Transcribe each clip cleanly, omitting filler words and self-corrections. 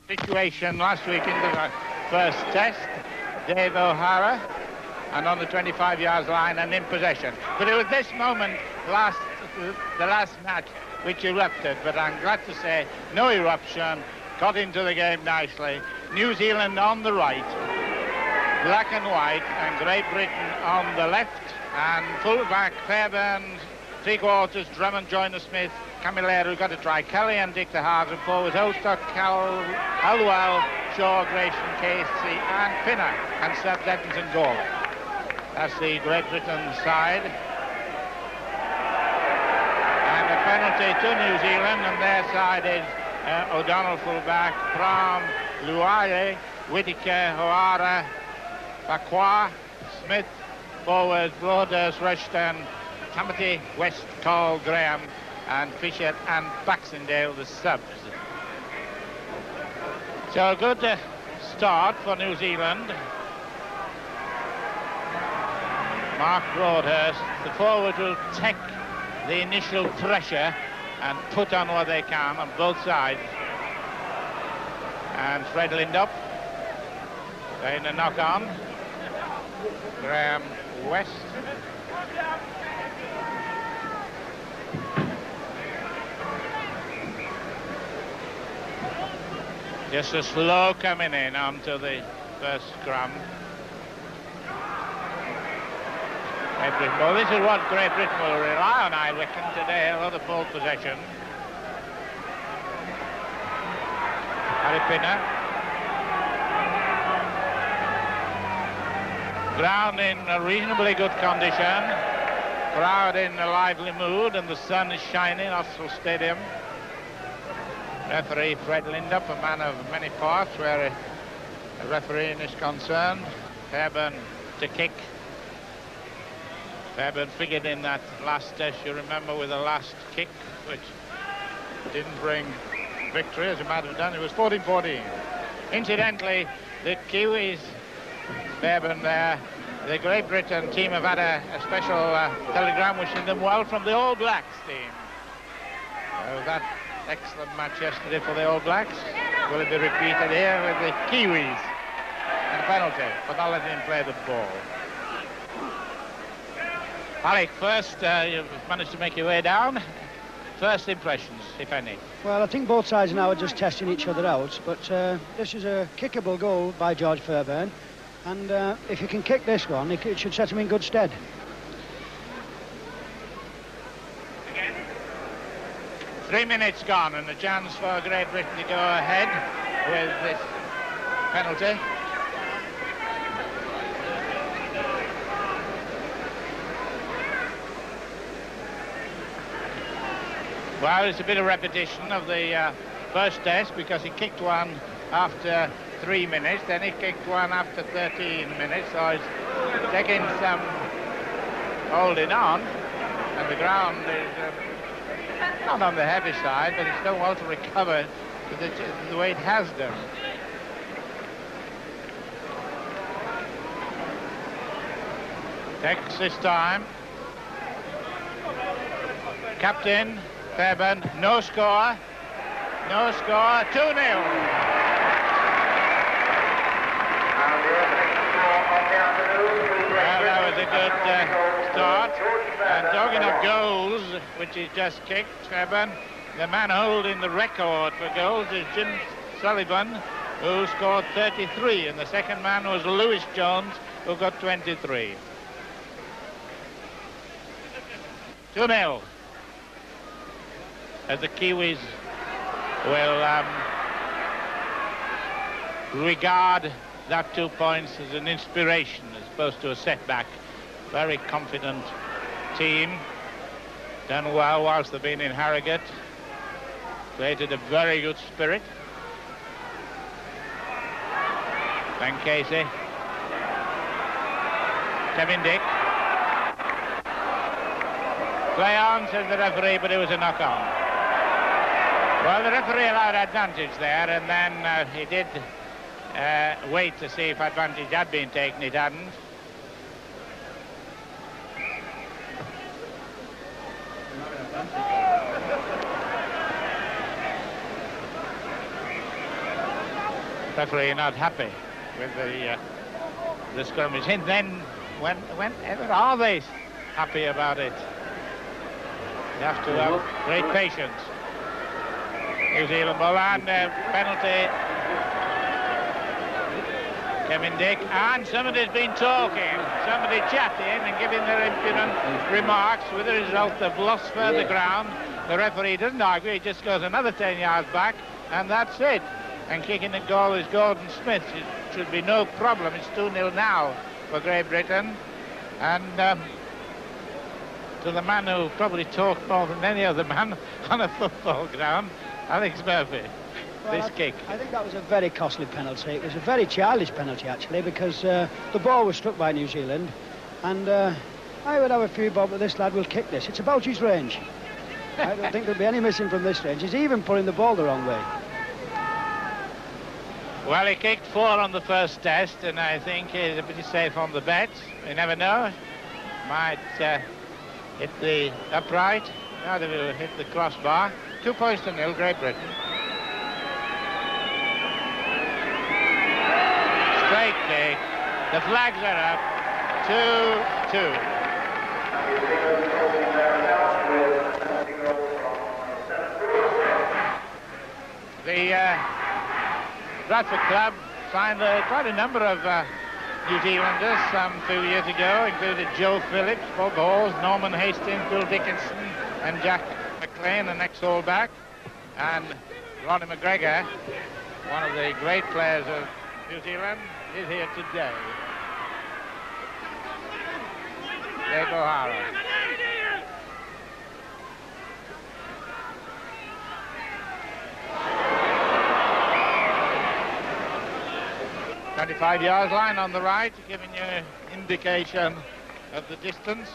situation last week in the first test. Dave O'Hara, and on the 25 yards line and in possession. But it was this moment, the last match, which erupted. But I'm glad to say, no eruption, got into the game nicely. New Zealand on the right, black and white, and Great Britain on the left. And full-back, Fairbairn, three-quarters, Drummond, Joyner-Smith, Camilleri, got to try Kelly and Dick the Hart, and forwards, Ostock, Halwell, Shaw, Grayson, Casey, and Pinner, and Stubbs, Evans, and Gall. That's the Great Britain side. And a penalty to New Zealand, and their side is O'Donnell full-back, Pram, Luaye, Whitaker, O'Hara, Bakwa, Smith, forwards, Broadhurst, Rushton, Tamati, West, Cole, Graham, and Fisher and Baxendale, the subs. So a good start for New Zealand. Mark Broadhurst, the forward will take the initial pressure and put on what they can on both sides. And Fred Lindop playing a knock-on. Graham West. Just a slow coming in onto the first scrum. Great Britain. Well, this is what Great Britain will rely on, I reckon, today. A lot of ball possession. Harry Pinner. Ground in a reasonably good condition. Crowd in a lively mood, and the sun is shining in Austral Stadium. Referee Fred Lindop, a man of many parts where a refereeing is concerned. Fairbairn to kick. Fairbairn figured in that last test, you remember, with the last kick, which didn't bring victory, as it might have done. It was 14-14. Incidentally, the Kiwis, Fairbairn there, the Great Britain team have had a special telegram wishing them well from the All Blacks team. So that excellent match yesterday for the All Blacks. Will it be repeated here with the Kiwis? And a penalty for not letting him play the ball. Alec, first, you've managed to make your way down. First impressions, if any? Well, I think both sides now are just testing each other out, but this is a kickable goal by George Fairbairn, and if you can kick this one, it should set him in good stead. Again. 3 minutes gone, and a chance for Great Britain to go ahead with this penalty. Well, it's a bit of repetition of the first test, because he kicked one after 3 minutes, then he kicked one after 13 minutes, so he's taking some holding on, and the ground is not on the heavy side, but it's done well to recover the way it has done. Takes this time. Captain Fairbairn, no score, 2-0. Well, that was a good start. And talking of goals, which he just kicked, Fairbairn, the man holding the record for goals is Jim Sullivan, who scored 33, and the second man was Lewis Jones, who got 23. 2-0. As the Kiwis will regard that 2 points as an inspiration as opposed to a setback. Very confident team, done well whilst they've been in Harrogate, created a very good spirit. Ben Casey, Kevin Dick. Play on, says the referee, but it was a knock-on. Well, the referee allowed advantage there, and then he did wait to see if advantage had been taken. It hadn't. referee not happy with the skirmish. And then whenever are they happy about it? You have to have great patience. New Zealand ball and penalty. Kevin Dick, and somebody's been talking, somebody chatting and giving their impudent remarks, with the result they've lost further ground. The referee doesn't argue, he just goes another 10 yards back, and that's it. And kicking the goal is Gordon Smith. It should be no problem. It's 2-0 now for Great Britain. And to the man who probably talked more than any other man on a football ground, Alex Murphy. Well, this kick. I think that was a very costly penalty. It was a very childish penalty, actually, because the ball was struck by New Zealand, and I would have a few bob that this lad will kick this. It's about his range. I don't think there'll be any missing from this range. He's even pulling the ball the wrong way. Well, he kicked 4 on the first test, and I think he's a pretty safe on the bet. You never know. Might hit the upright. Now they will hit the crossbar. 2 points to 0, Great Britain. Straight kick. The flags are up. 2-2. The Bradford Club signed quite a number of New Zealanders some few years ago, included Joe Phillips, Bob Hawes, Norman Hastings, Bill Dickinson, and Jack McLean, the next fullback, and Ronnie McGregor, one of the great players of New Zealand, is here today. Dave O'Hara. "25 yards line on the right, giving you an indication of the distance.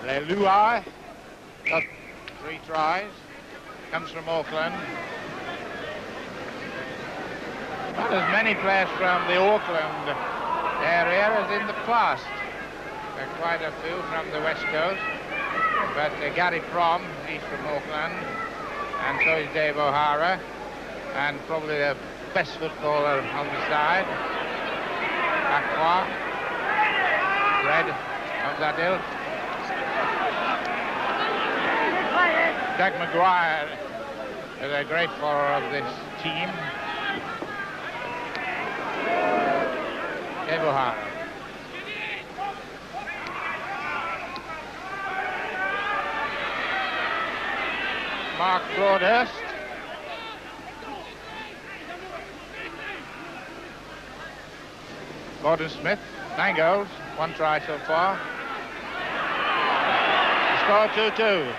Leilua got 3 tries. Comes from Auckland. Not as many players from the Auckland area as in the past. There are quite a few from the West Coast. But Gary Prom, he's from Auckland. And so is Dave O'Hara. And probably the best footballer on the side. Aqua. Red of that ilk. Jack Maguire is a great follower of this team. Dave O'Hara. Mark Broadhurst. Gordon Smith, 9 goals, 1 try so far. The score 2-2.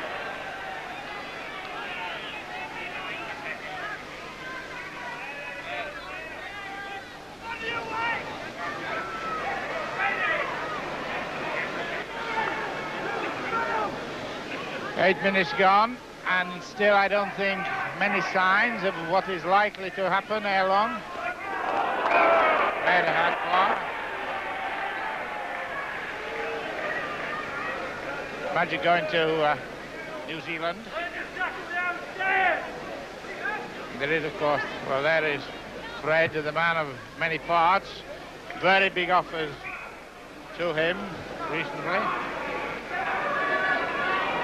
Eight minutes gone, and still I don't think many signs of what is likely to happen ere long. Red Aqua. Magic going to New Zealand. There is, of course, well, there is Fred, the man of many parts. Very big offers to him recently.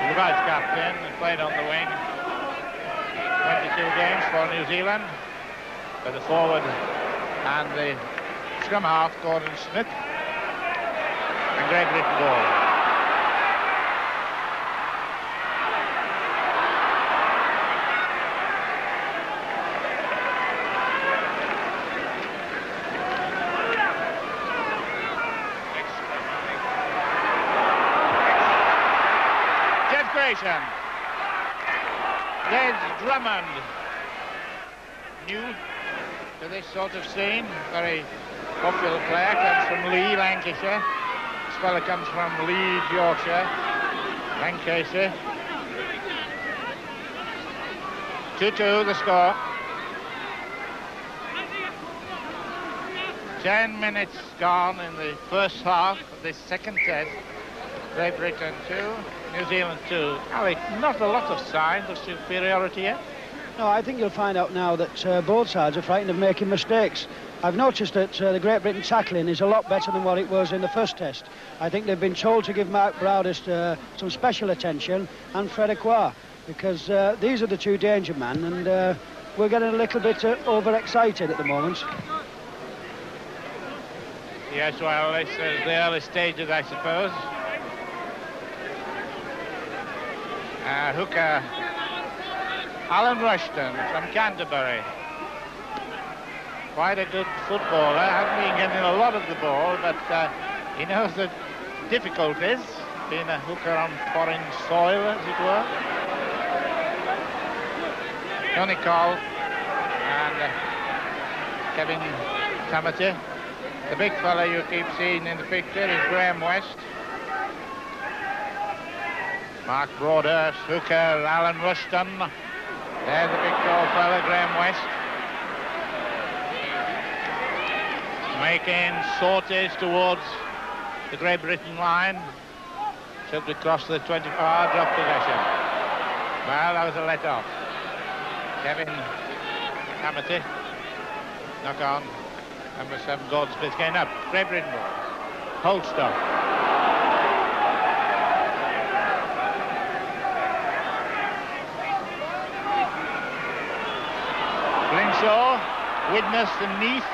The vice captain played on the wing. 22 games for New Zealand. But the forward and the scrum half, Gordon Smith. And Great Britain ball. Des Drummond, new to this sort of scene, very popular player, comes from Lee, Lancashire. This fella comes from Leeds, Yorkshire, Lancashire. 2-2 the score. 10 minutes gone in the first half of this second test. Great Britain 2, New Zealand 2. Alec, not a lot of signs of superiority yet. No, I think you'll find out now that both sides are frightened of making mistakes. I've noticed that the Great Britain tackling is a lot better than what it was in the first test. I think they've been told to give Mark Browdist some special attention, and Fred Acquah, because these are the two danger men, and we're getting a little bit overexcited at the moment. Yes, well, this is the early stages, I suppose. Hooker, Alan Rushton from Canterbury. Quite a good footballer. Hasn't been getting a lot of the ball, but he knows the difficulties, being a hooker on foreign soil, as it were. Johnny Cole and Kevin Tamati. The big fella you keep seeing in the picture is Graham West. Mark Broadhurst, hooker, Alan Rushton. There's the big tall fella, Graham West. Making sorties towards the Great Britain line. Should we cross the 20? Drop possession. Well, that was a let off. Kevin Tamati. Knock on. Number 7, Gordon Smith getting up. Great Britain ball. Holstock. Blinshaw, Widnes and Neath.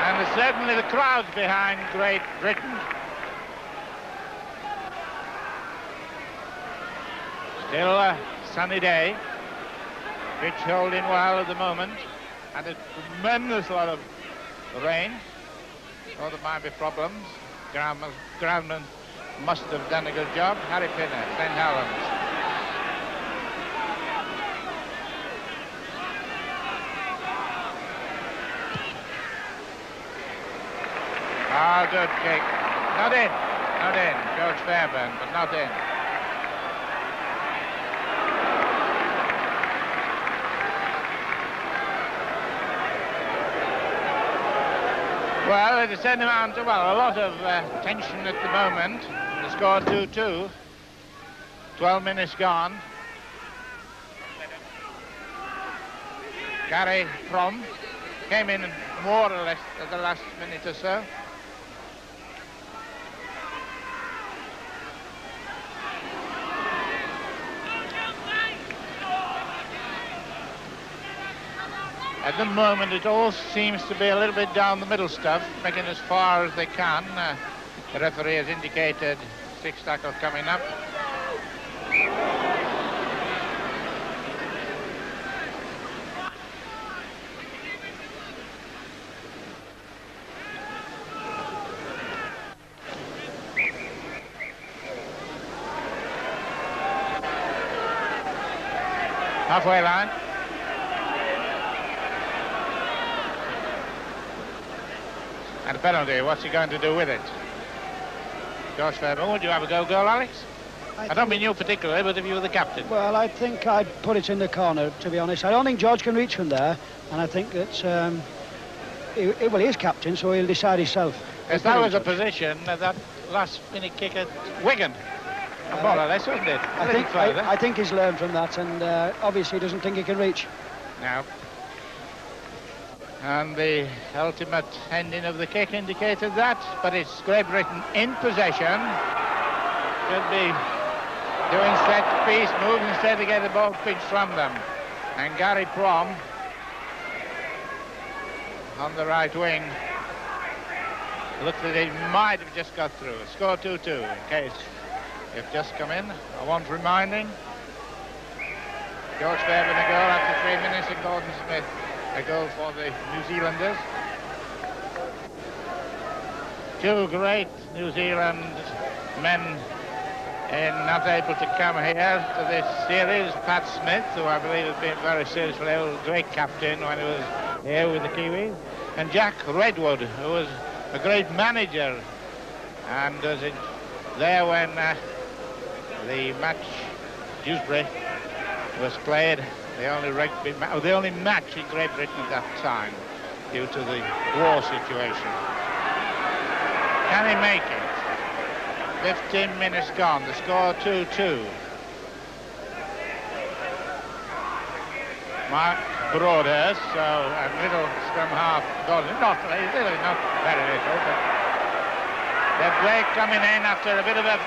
And there's certainly the crowds behind Great Britain. Still a sunny day. Pitch holding well at the moment. And a tremendous lot of rain. So there might be problems. Groundman must have done a good job. Harry Pinner, St. Helens. Good kick. Not in. Not in. George Fairbairn, but not in. Well, it is sending on to, well, a lot of tension at the moment. The score 2-2. 12 minutes gone. Gary Fromm came in more or less at the last minute or so. At the moment, it all seems to be a little bit down the middle stuff, making as far as they can. The referee has indicated 6 tackle coming up. Halfway line. And a penalty, what's he going to do with it? George Fairbairn, would you have a go, Alex? I don't mean you particularly, but if you were the captain. Well, I think I'd put it in the corner, to be honest. I don't think George can reach from there, and I think that, well, he is captain, so he'll decide himself. Yes, that was a position, that last-minute kick at Wigan. More or less, wasn't it? I think he's learned from that, and obviously he doesn't think he can reach. No. And the ultimate ending of the kick indicated that, but it's Great Britain in possession. Should be doing set piece moves instead to get the ball pitched from them. And Gary Fromm on the right wing. Looks as if he might have just got through. Score 2-2 in case you've just come in. I want reminding. George Fairbairn a goal after 3 minutes, and Gordon Smith a goal for the New Zealanders. 2 great New Zealand men not able to come here to this series. Pat Smith, who I believe has been very seriously ill, great captain when he was here with the Kiwis. And Jack Redwood, who was a great manager and was there when the match Dewsbury was played. The only match in Great Britain at that time due to the war situation. Can he make it? 15 minutes gone. The score 2-2. Mark Broadhurst, so a middle scrum half goal. Not very little, but the break coming in after a bit of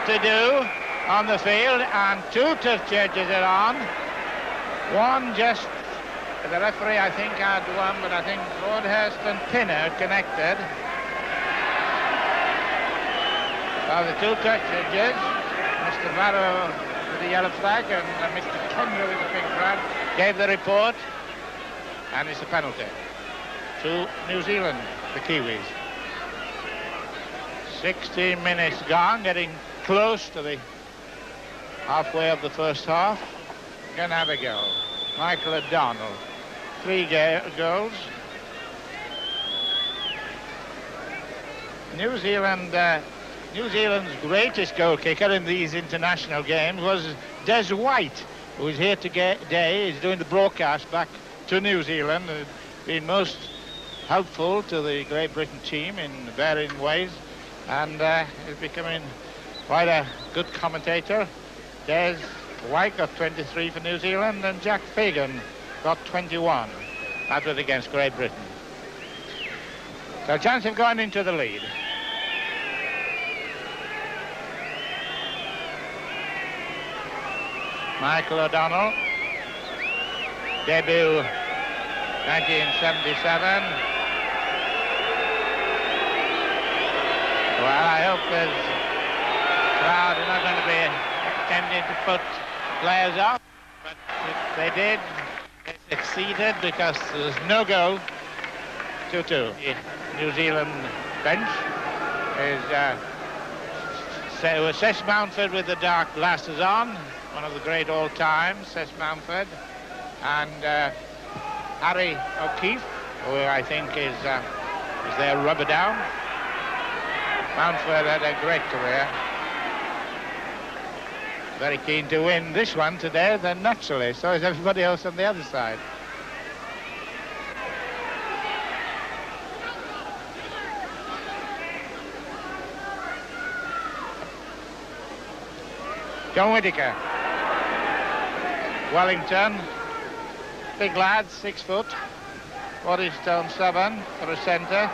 to-do on the field, and two tough changes are on. One just, the referee I think had one, but I think Broadhurst and Pinner connected. So the two touch changes, Mr. Barrow with the yellow flag and Mr. Kendra with the pink flag, gave the report, and it's a penalty to New Zealand, the Kiwis. 16 minutes gone, getting close to the halfway of the first half. Gonna have a go. Michael O'Donnell, 3 goals. New Zealand's greatest goal kicker in these international games was Des White, who is here today. He's doing the broadcast back to New Zealand, and been most helpful to the Great Britain team in varying ways, and is becoming quite a good commentator. Des White got 23 for New Zealand, and Jack Fagan got 21. That was against Great Britain. So a chance of going into the lead. Michael O'Donnell, debut 1977. Well, I hope there's crowd are not going to be attempting to put players off, but if they did, they succeeded because there's no goal. 2-2. New Zealand bench is Sess Mountford with the dark glasses on, one of the great all-time, Sess Mountford, and Harry O'Keefe, who I think is their rubber down. Mountford had a great career. Very keen to win this one today, then naturally, so is everybody else on the other side. John Whittaker. Wellington. Big lad, 6 foot. 40 stone 7 for a centre.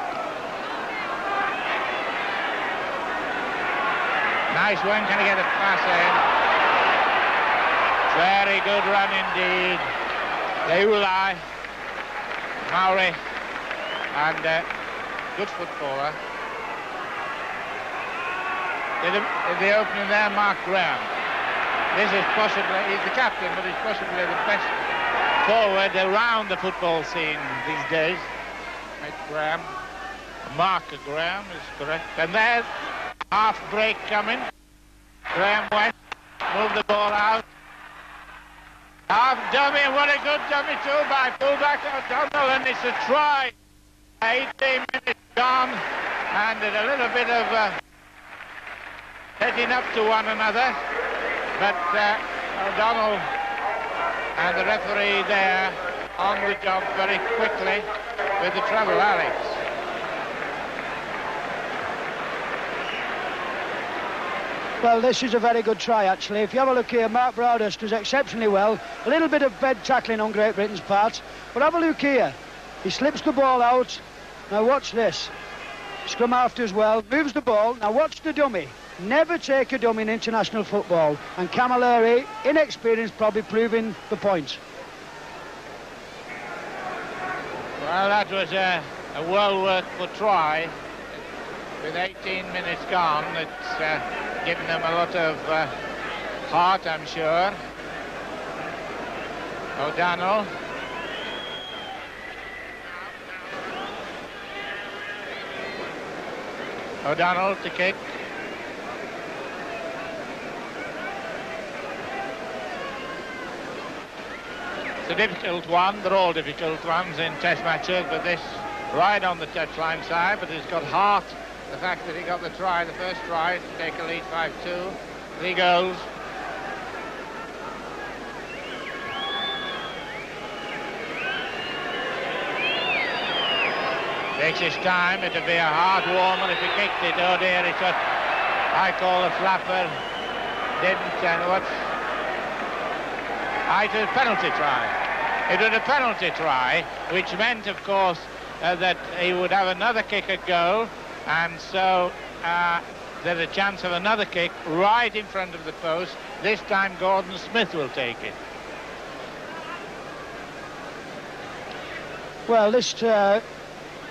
Nice one, can he get a pass in? Very good run indeed. Leulai, Maori, and good footballer. In the opening there, Mark Graham. This is possibly, he's the captain, but he's possibly the best forward around the football scene these days. Mike Graham, Mark Graham is correct. And there's half break coming. Graham went, moved the ball out. Half dummy, what a good dummy too by fullback O'Donnell, and it's a try. 18 minutes gone, and a little bit of heading up to one another, but O'Donnell and the referee there on the job very quickly with the trouble, Alex. Well, this is a very good try, actually. If you have a look here, Mark Broadhurst does exceptionally well. A little bit of bed tackling on Great Britain's part, but have a look here. He slips the ball out. Now watch this. Scrum half as well, moves the ball. Now watch the dummy. Never take a dummy in international football, and Camilleri, inexperienced, probably proving the point. Well, that was a well-worked for try. With 18 minutes gone, it's given them a lot of heart, I'm sure. O'Donnell. O'Donnell to kick. It's a difficult one. They're all difficult ones in test matches, but this right on the touchline side, but he's got heart. The fact that he got the try, the first try, to take a lead 5-2. 3 goals. Takes his time. It'll be a hard warmer if he kicked it. Oh dear, it's I call the flapper didn't, and what? It was a penalty try. It was a penalty try, which meant, of course, that he would have another kick at goal, and so there's a chance of another kick right in front of the post. This time Gordon Smith will take it. Well, this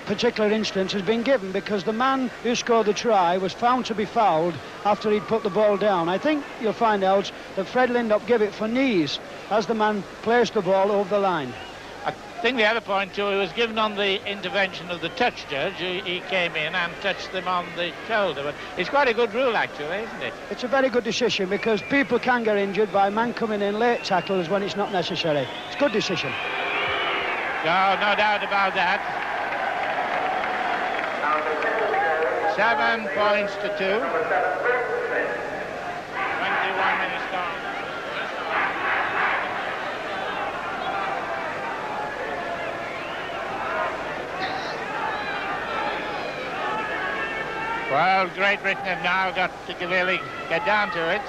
particular instance has been given because the man who scored the try was found to be fouled after he'd put the ball down. I think you'll find out that Fred Lindop gave it for knees as the man placed the ball over the line. I think the other point too, he was given on the intervention of the touch judge. He came in and touched them on the shoulder. But it's quite a good rule, actually, isn't it? It's a very good decision because people can get injured by man coming in late tackles when it's not necessary. It's a good decision. No doubt about that. 7 points to 2. 21 minutes gone. Well, Great Britain have now got to really get down to it,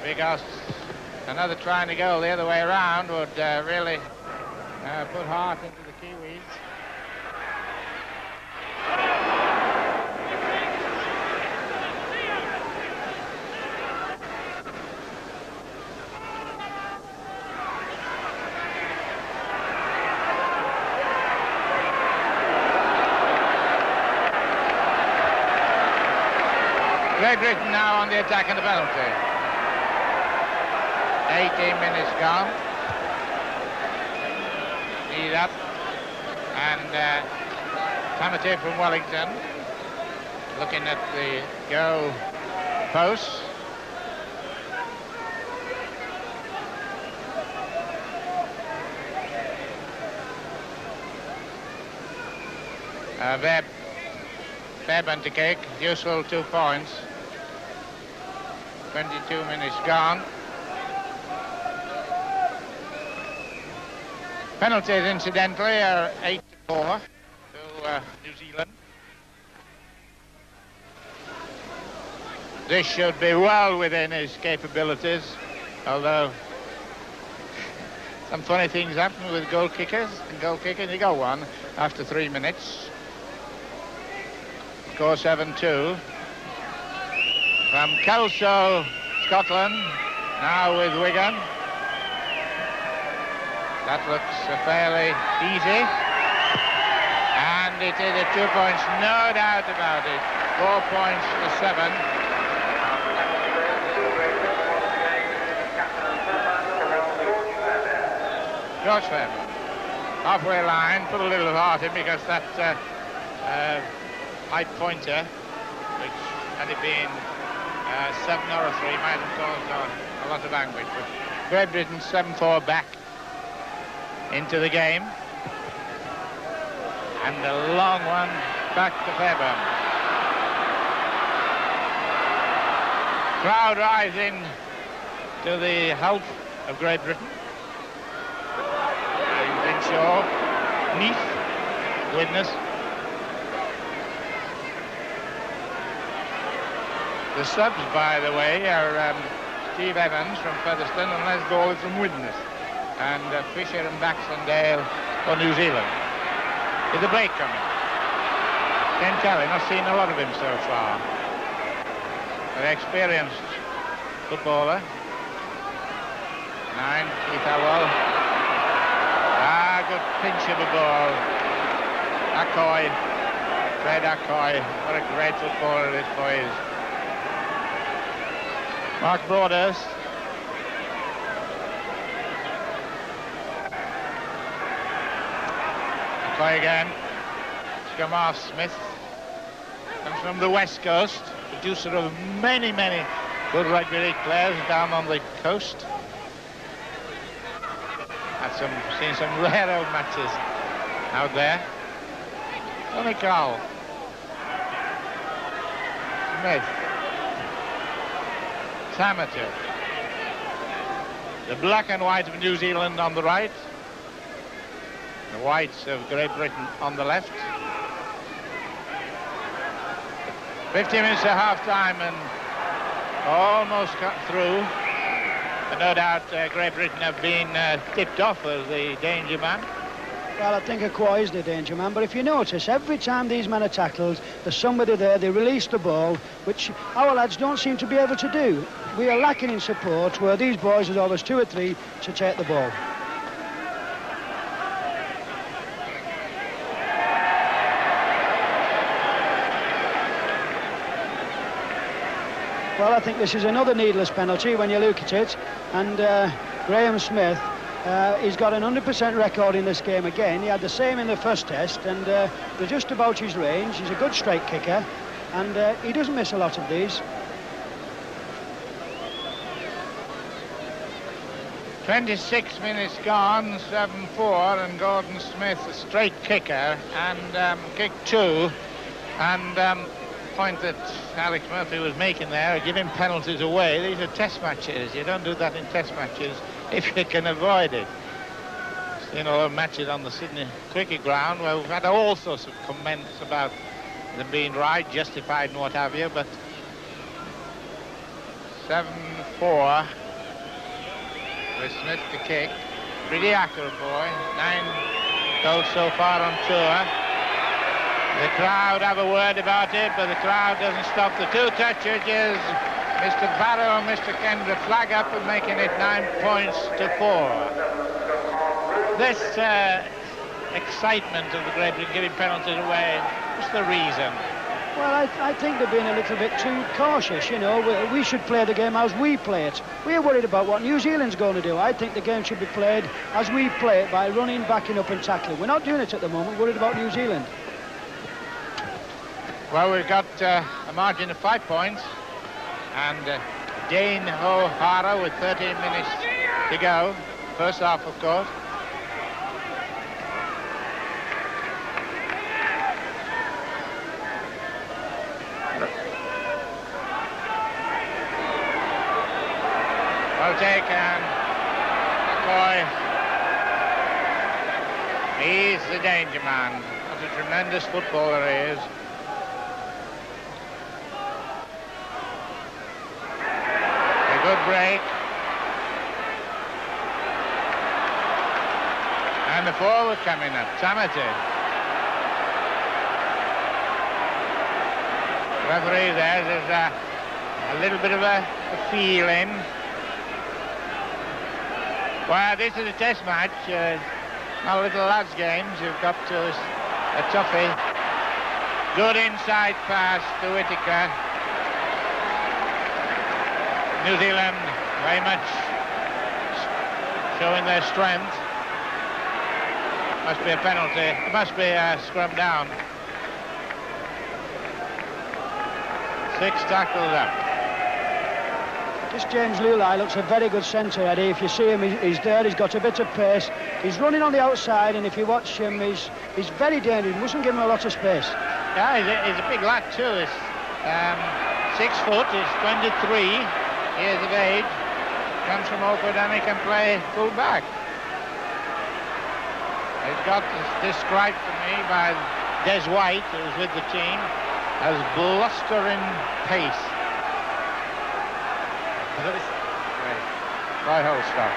because another trying to go the other way around would really put heart into the Kiwis. Great Britain now on the attack and the penalty. 18 minutes gone. Lead up. And Tamati from Wellington looking at the goal post. Fairbairn to kick, useful 2 points. 22 minutes gone. Penalties, incidentally, are 8-4 to New Zealand. This should be well within his capabilities, although some funny things happen with goal kickers. And goal kickers, you got one after 3 minutes. Score 7-2. From Kelso, Scotland, now with Wigan. That looks fairly easy. And it is a 2 points, no doubt about it. 4 points to 7. George Fairbairn, halfway line, put a little heart in, because that high pointer, which had it been 7 or a 3, might have caused a lot of anguish. But Great Britain 7-4 back into the game. And a long one back to Fairbairn. Crowd rising to the help of Great Britain. And Renshaw, Neath, witness. The subs, by the way, are Steve Evans from Featherstone and Les Gawley from Widnes, and Fisher and Baxendale for New Zealand. Is the break coming? Ken Kelly, not seen a lot of him so far. An experienced footballer. 9, Keith Howell. Good pinch of a ball. Accoy, Fred Accoy. What a great footballer this boy is. Mark Broadhurst. Accoy again. Skamar Smith. Comes from the West Coast. Producer of many, many good rugby league players down on the coast. Seen some rare old matches out there. Tony Cowell. Smith. Tamati. The black and white of New Zealand on the right. The whites of Great Britain on the left. 15 minutes to half time, and almost got through. But no doubt Great Britain have been tipped off as the danger man. Well, I think Akwa is the danger man, but if you notice, every time these men are tackled, there's somebody there, they release the ball, which our lads don't seem to be able to do. We are lacking in support, where these boys, there's always 2 or 3 to take the ball. Well, I think this is another needless penalty when you look at it, and Graham Smith, he's got an 100% record in this game again. He had the same in the first test, and they're just about his range. He's a good strike kicker, and he doesn't miss a lot of these. 26 minutes gone, 7-4, and Gordon Smith, a straight kicker, and kicked 2, and point that Alex Murphy was making there, giving penalties away. These are test matches. You don't do that in test matches if you can avoid it. Seen a lot of matches on the Sydney cricket ground where we've had all sorts of comments about them being right, justified and what have you, but 7-4 with Smith to kick. Pretty accurate boy. 9 goals so far on tour. The crowd have a word about it, but the crowd doesn't stop the 2 touch judges. Mr. Barrow and Mr. Kendra flag up and making it 9 points to 4. This excitement of the Great Britain giving penalties away, what's the reason? Well, I think they're being a little bit too cautious, you know. We should play the game as we play it. We're worried about what New Zealand's going to do. I think the game should be played as we play it, by running, backing up and tackling. We're not doing it at the moment, worried about New Zealand. Well, we've got a margin of 5 points, and Dane O'Hara with 13 minutes to go. First half, of course. Well taken. McCoy. He's the danger man. What a tremendous footballer he is. Good break. And the forward coming up, Tamati. Referee there's a little bit of a feeling. Well, this is a test match, not a little lads games. You've got a toughie. Good inside pass to Whittaker. New Zealand very much showing their strength. Must be a penalty. It must be a scrum down. 6 tackles up. This James Lulai looks a very good centre, Eddie. If you see him, he's there, he's got a bit of pace. He's running on the outside, and if you watch him, he's very dangerous. You mustn't give him a lot of space. Yeah, he's a big lad too. He's 6 foot, he's 23 years of age, comes from Auckland, and he can play full back. He's got described to me by Des White, who was with the team, as blustering pace. Right Holstock.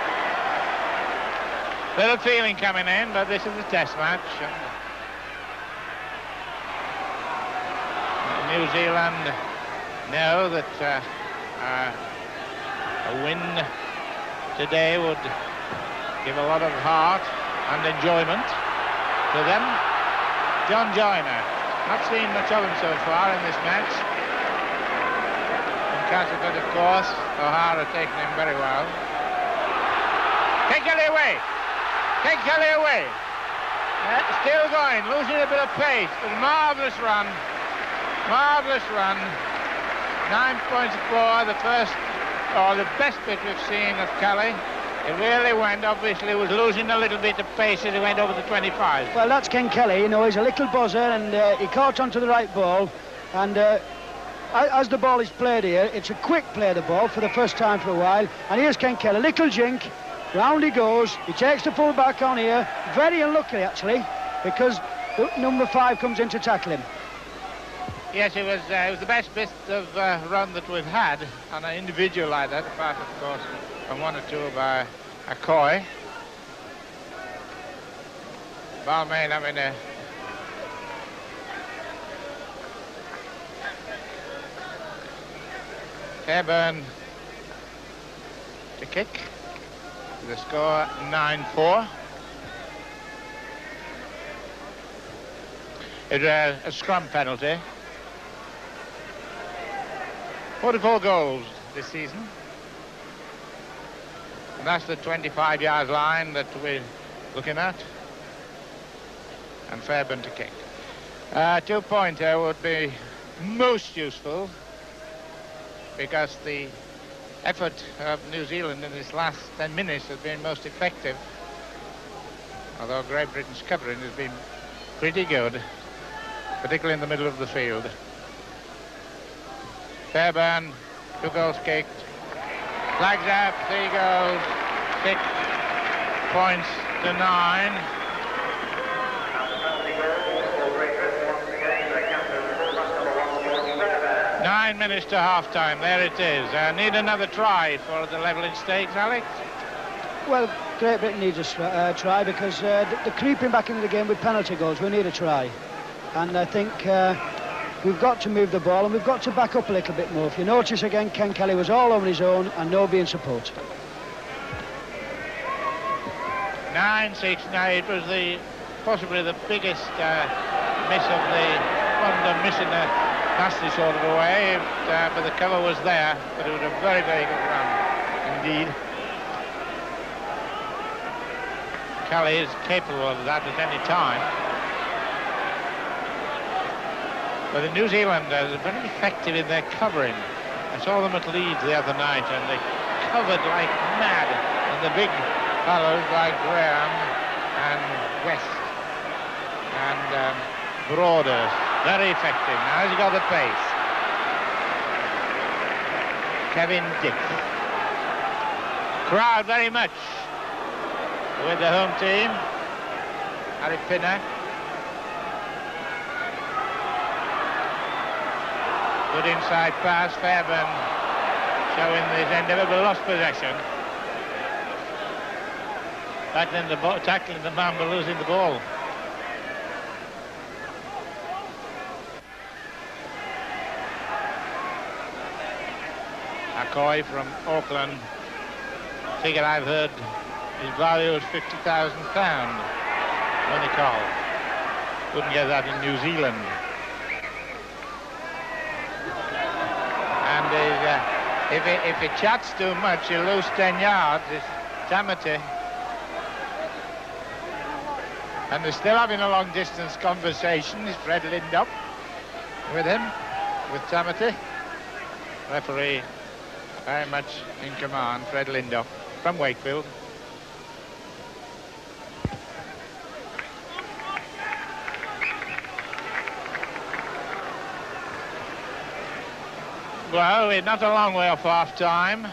Little feeling coming in, but this is a test match. New Zealand know that a win today would give a lot of heart and enjoyment to them. John Joyner, not seen much of him so far in this match. In Castleford, of course, O'Hara taking him very well. Take Kelly away! Take Kelly away! Still going, losing a bit of pace, but marvellous run. Marvellous run. 9 points for the first, or the best bit we've seen of Kelly. It really went, obviously, was losing a little bit of pace as he went over the 25. Well, that's Ken Kelly, you know, he's a little buzzer, and he caught onto the right ball, and as the ball is played here, it's a quick play of the ball for the first time for a while, and here's Ken Kelly, little jink, round he goes, he takes the full back on here, very unlucky actually, because number 5 comes in to tackle him. Yes, it was the best bit of run that we've had on an individual like that, apart, of course, from one or two by Akoi. Balmain having a Fairbairn to kick. The score 9-4. It's a scrum penalty. 44 goals this season. And that's the 25-yard line that we're looking at. And Fairbairn to kick. 2-pointer would be most useful because the effort of New Zealand in this last 10 minutes has been most effective. Although Great Britain's covering has been pretty good, particularly in the middle of the field. Fairbairn, 2 goals kicked. Flags up, 3 goals, 6 points to 9. Nine minutes to half-time, there it is. Need another try for the levelling stakes, Alex? Well, Great Britain needs a try because they're creeping back into the game with penalty goals. We need a try. And I think we've got to move the ball and we've got to back up a little bit more. If you notice again, Ken Kelly was all on his own and nobody in support. 9-6. Now, it was possibly the biggest miss of the one, missing a nasty sort of a way, but the cover was there, but it was a very, very good run indeed. Kelly is capable of that at any time. But the New Zealanders are very effective in their covering. I saw them at Leeds the other night and they covered like mad. And the big fellows like Graham and West and Broaders, very effective. Now he's got the pace. Kevin Dick. Crowd very much with the home team. Harry Pinnock. Good inside pass. Fairbairn showing his endeavour, but lost possession. Tackling the man, but losing the ball. Akoi from Auckland. Figure I've heard his value is £50,000. Money call. Wouldn't get that in New Zealand. And if he chats too much, he'll lose 10 yards. It's Tamati. And they're still having a long-distance conversation. Is Fred Lindop with him, with Tamati. Referee very much in command, Fred Lindop from Wakefield. Well, we're not a long way off half-time.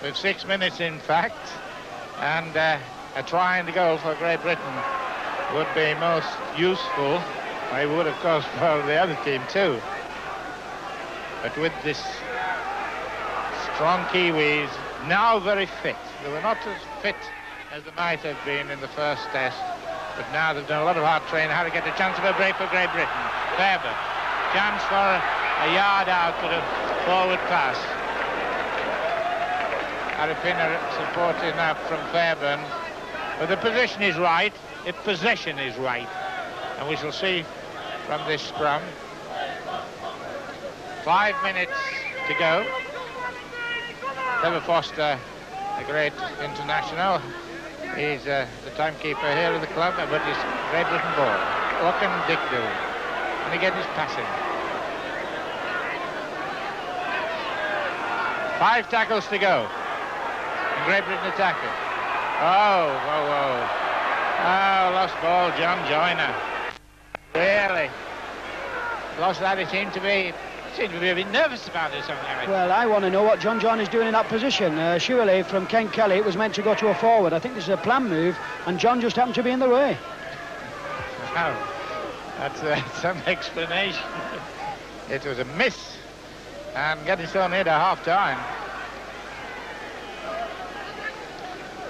With 6 minutes, in fact. And a try and a goal for Great Britain would be most useful. It would, of course, for the other team, too. But with this strong Kiwis, now very fit. They were not as fit as they might have been in the first test, but now they've done a lot of hard training how to get a chance of a break for Great Britain. Fairbairn, chance for a yard out with a forward pass. Harry Pinnock supporting that from Fairbairn, but the position is right, if possession is right, and we shall see from this scrum. 5 minutes to go. Trevor Foster, a great international. He's the timekeeper here at the club, but it's Great Britain ball. What can Dick do? And again, he's passing. 5 tackles to go. And Great Britain attacking. Oh, lost ball, John Joyner. Really? Lost that, he seemed to be a bit nervous about it or something like that. Well, I want to know what John John is doing in that position. Surely from Ken Kelly it was meant to go to a forward. I think this is a planned move and John just happened to be in the way. Wow, that's some explanation. It was a miss, and getting so near to half-time.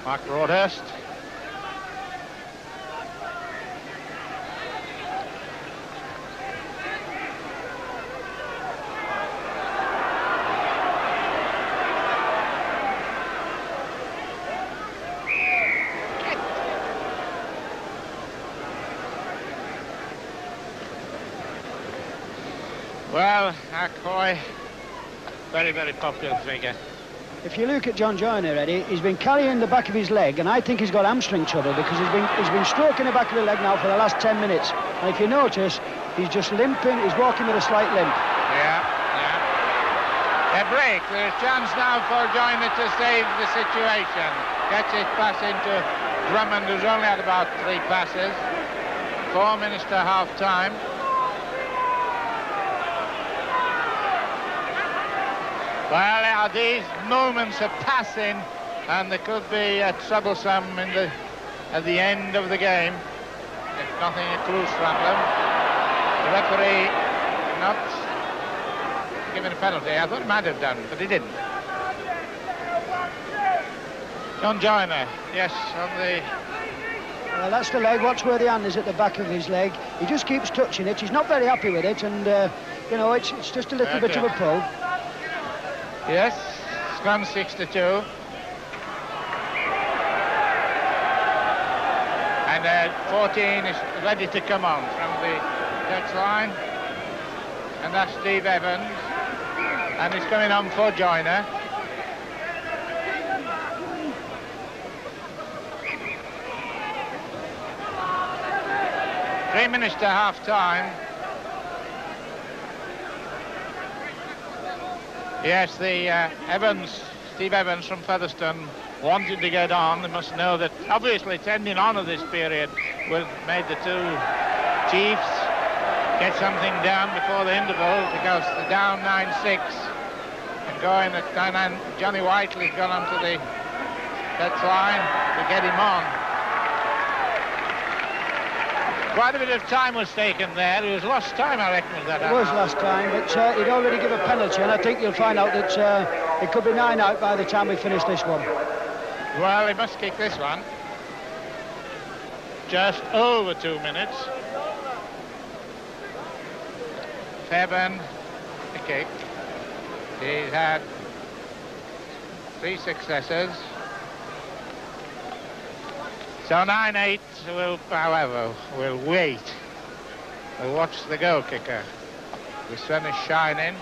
Mark Broadhurst. Well, Acoy, very, very popular figure. If you look at John Joyner, Eddie, he's been carrying the back of his leg, and I think he's got hamstring trouble because he's been stroking the back of the leg now for the last 10 minutes. And if you notice, he's just limping, he's walking with a slight limp. Yeah. A break. There's a chance now for Joyner to save the situation. Gets it pass into Drummond, who's only had about 3 passes. 4 minutes to half-time. Well, these moments of passing, and they could be troublesome at the end of the game, if nothing occurs from them. The referee not giving a penalty. I thought he might have done, but he didn't. John Joyner, yes, on the... Well, that's the leg. Watch where the hand is at the back of his leg. He just keeps touching it. He's not very happy with it, and, you know, it's just a little bit of a pull. Yes, scrum 6-2. And 14 is ready to come on from the touch line. And that's Steve Evans. And he's coming on for Joyner. Three minutes to half-time. Yes, the Steve Evans from Featherstone wanted to get on. They must know that obviously tending on of this period will made the two chiefs get something done before the interval because they're down 9-6 and going at 9-9. Johnny Whiteley's gone onto the touch line to get him on. Quite a bit of time was taken there. It was lost time, I reckon, with that. It was last time, but he'd already given a penalty, and I think you'll find out that it could be 9 out by the time we finish this one. Well, he must kick this one. Just over 2 minutes. Fairbairn, the kick. He's had 3 successes. So 9-8 will, however, will wait. We'll watch the goal kicker. The sun is shining.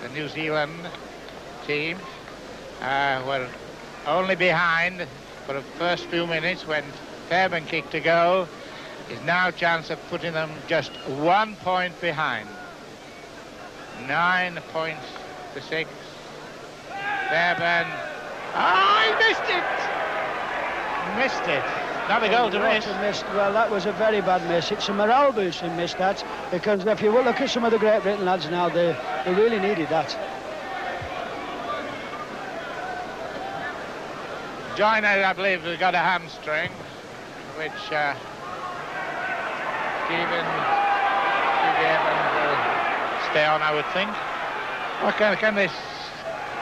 The New Zealand team were only behind for the first few minutes when Fairbairn kicked a goal. Is now a chance of putting them just 1 point behind. 9 points to 6. Fairbairn. Oh, he missed it! Missed it. Not a goal to miss. Well, that was a very bad miss. It's a morale boost and missed that, because if you look at some of the Great Britain lads now, they really needed that. Joyner, I believe, has got a hamstring, which Steve Evans will stay on, I would think. Well, can this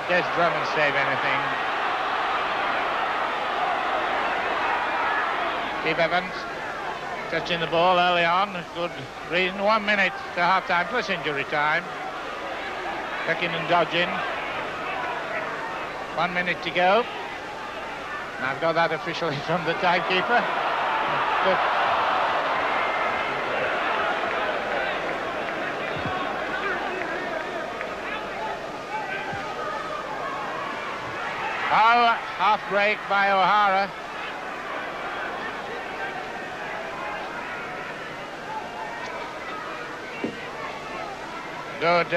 Des Drummond save anything? Steve Evans touching the ball early on. Good reason. 1 minute to half-time plus injury time. Ducking and dodging. 1 minute to go. And I've got that officially from the timekeeper. Good. Oh, half break by O'Hara. Good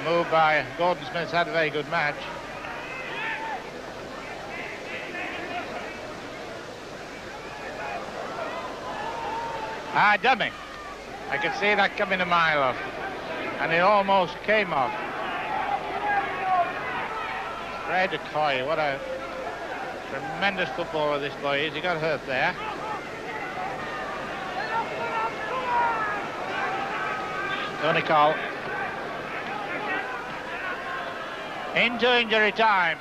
move by Gordon Smith's had a very good match. Dumming. I could see that coming a mile off. And it almost came off. Fred Acoy, what a tremendous footballer this boy is. He got hurt there. Donegal. Into injury time.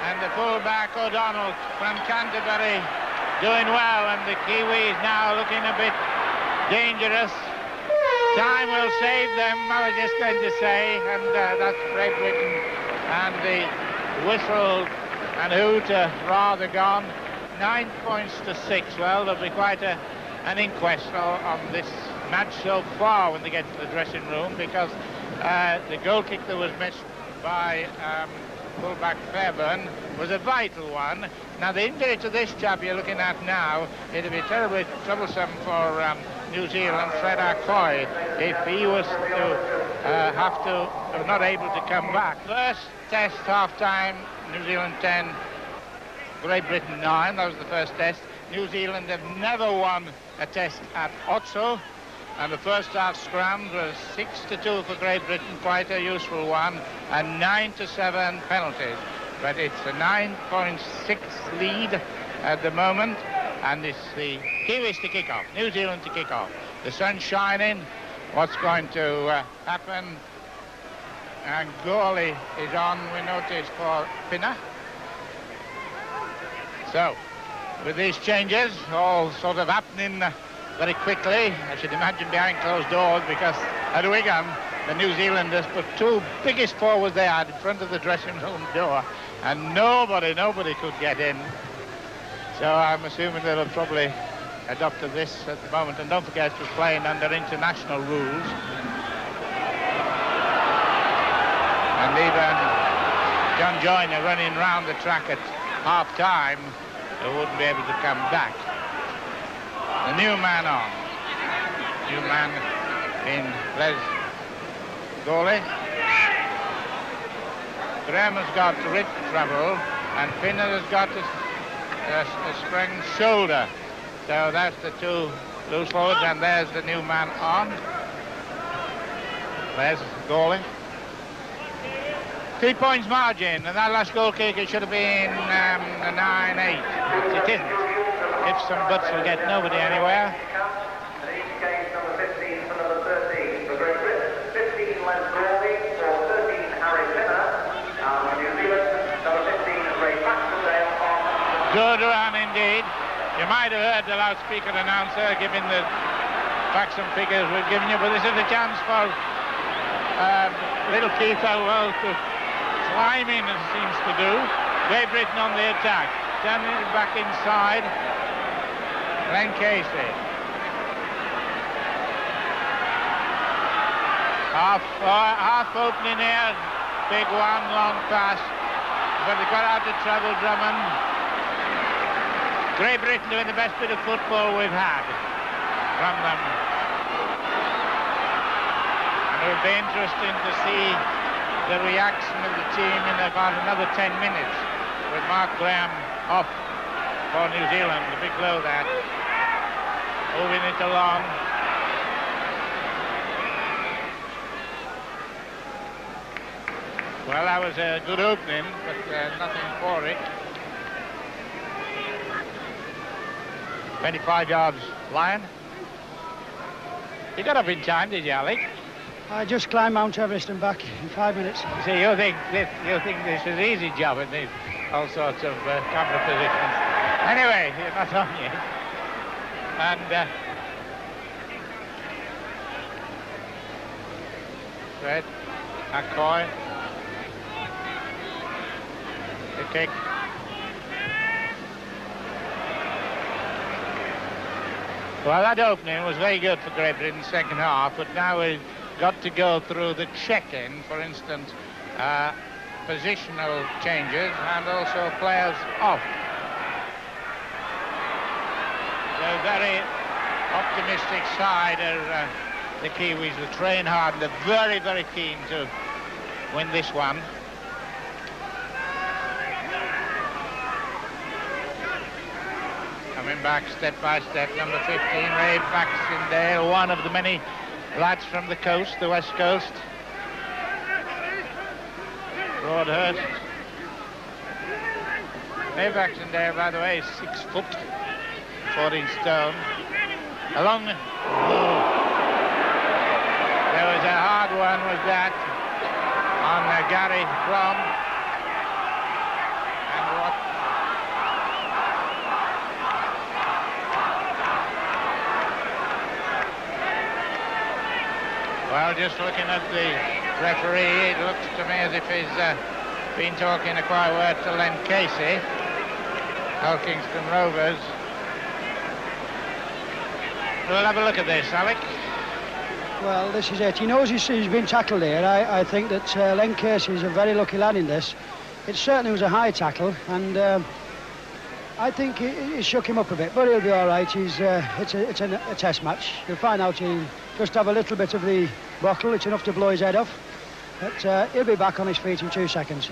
And the full-back O'Donnell from Canterbury doing well, and the Kiwis now looking a bit dangerous. Time will save them, I was just going to say, and that's Great Britain, and the whistle and hoot are rather gone. 9 points to 6. Well, there'll be quite an inquest on this match so far when they get to the dressing room, because the goal kick that was missed by fullback Fairburn was a vital one. Now, the injury to this chap you're looking at now, it'll be terribly troublesome for New Zealand, Fred Arcoy, if he was to not able to come back. First test half-time, New Zealand 10, Great Britain 9. That was the first test. New Zealand have never won a test at Otso, and the first half scrum was 6-2 for Great Britain, quite a useful one, and 9-7 penalties. But it's a 9.6 lead at the moment, and it's the Kiwis to kick off, New Zealand to kick off. The sun's shining. What's going to happen? And Gawley is on, we notice, for Pinner. So, with these changes all sort of happening very quickly, I should imagine behind closed doors, because at Wigan, the New Zealanders put two biggest forwards they had in front of the dressing room door, and nobody could get in. So I'm assuming they'll have probably adopted this at the moment. And don't forget, we're playing under international rules. And even John Joyner running round the track at half-time, they wouldn't be able to come back. The new man on. New man in Les Gawley. Graham has got wrist trouble, and Pinner has got a sprained shoulder. So that's the two loose forwards, and there's the new man on. Les Gawley. 3 points margin, and that last goal kick, it should have been a 9-8. It isn't. If some butts will get nobody anywhere. And each game number 15 for number 13 for Great Britain. 15 Les Gawley for 13 Harry Pinner. And for New Zealand, number 15 Ray Baxendale on. Good run indeed. You might have heard the loudspeaker announcer giving the facts and figures we've given you, but this is a chance for little Keith Elwell to climb in, as it seems to do. Great Britain on the attack. Turning it back inside. Glenn Casey. Half opening here. Big one, long pass. But they got out of trouble, Drummond. Great Britain doing the best bit of football we've had from them. And it will be interesting to see the reaction of the team in about another 10 minutes with Mark Graham off for New Zealand. A big blow that. Moving it along. Well, that was a good opening, but nothing for it. 25 yards line. You got up in time, did you, Alec? I just climbed Mount Everest and back in 5 minutes. See, you think this is an easy job in these all sorts of camera positions. Anyway, you're not on yet. And Fred Arcoy. The kick. Well, that opening was very good for Great Britain second half, but now we've got to go through the check-in, for instance, positional changes and also players off. The very optimistic side are the Kiwis will train hard, and they're very, very keen to win this one. Coming back step by step, number 15, Ray Baxendale, one of the many lads from the coast, the west coast. Broadhurst. Ray Baxendale, by the way, is 6 foot, 14 stone. Along. hard one was that on Gary Blom. And what... Well, just looking at the referee, it looks to me as if he's been talking a quiet word to Len Casey, Hull Kingston Rovers. We'll have a look at this, Alec. Well, this is it. He knows he's been tackled here. I think that Len Casey is a very lucky lad in this. It certainly was a high tackle, and I think it shook him up a bit, but he'll be all right. It's a test match. You'll find out he'll just have a little bit of the bottle. It's enough to blow his head off. But he'll be back on his feet in 2 seconds.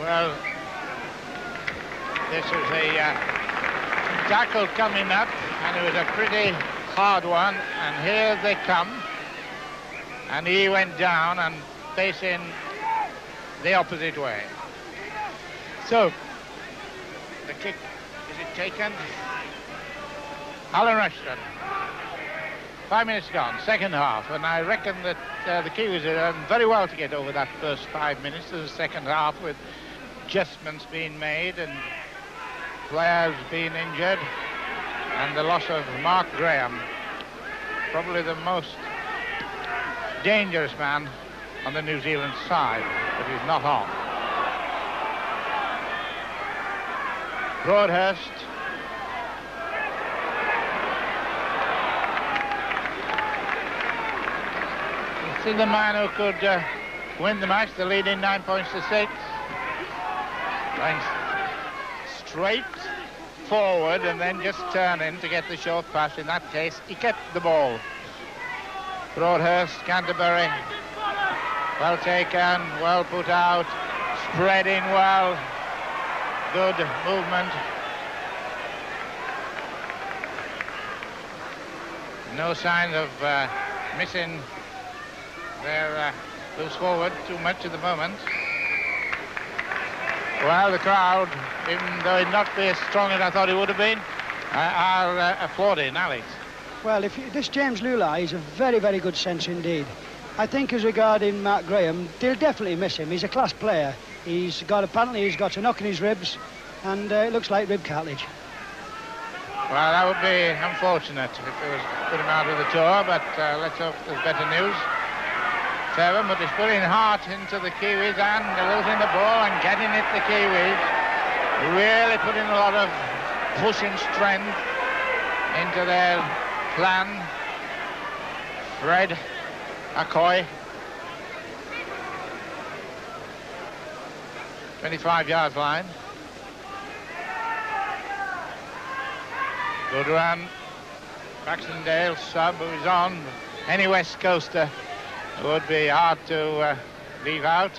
Well, this was a tackle coming up, and it was a pretty hard one, and here they come, and he went down and facing the opposite way. So, the kick, is it taken? Alan Rushton. 5 minutes gone, second half, and I reckon that the Kiwis have done very well to get over that first 5 minutes of the second half, with adjustments being made and players being injured, and the loss of Mark Graham, probably the most dangerous man on the New Zealand side, but he's not on. Broadhurst. See the man who could win the match, the leading 9 points to 6. Going straight forward and then just turning to get the short pass. In that case, he kept the ball. Broadhurst, Canterbury, well taken, well put out, spreading well, good movement. No signs of missing their loose forward too much at the moment. Well, the crowd, even though he'd not be as strong as I thought he would have been, are applauding Alex. Well, this James Lulai is a very, very good centre indeed. I think as regarding Mark Graham, they'll definitely miss him. He's a class player. Apparently he's got a knock in his ribs, and it looks like rib cartilage. Well, that would be unfortunate if it was put him out of the tour, but let's hope there's better news. But he's putting heart into the Kiwis, and they're losing the ball and getting it, the Kiwis. Really putting a lot of pushing strength into their plan. Fred Acoy. 25-yard line. Good run. Baxendale, sub, who is on. Any West Coaster would be hard to leave out.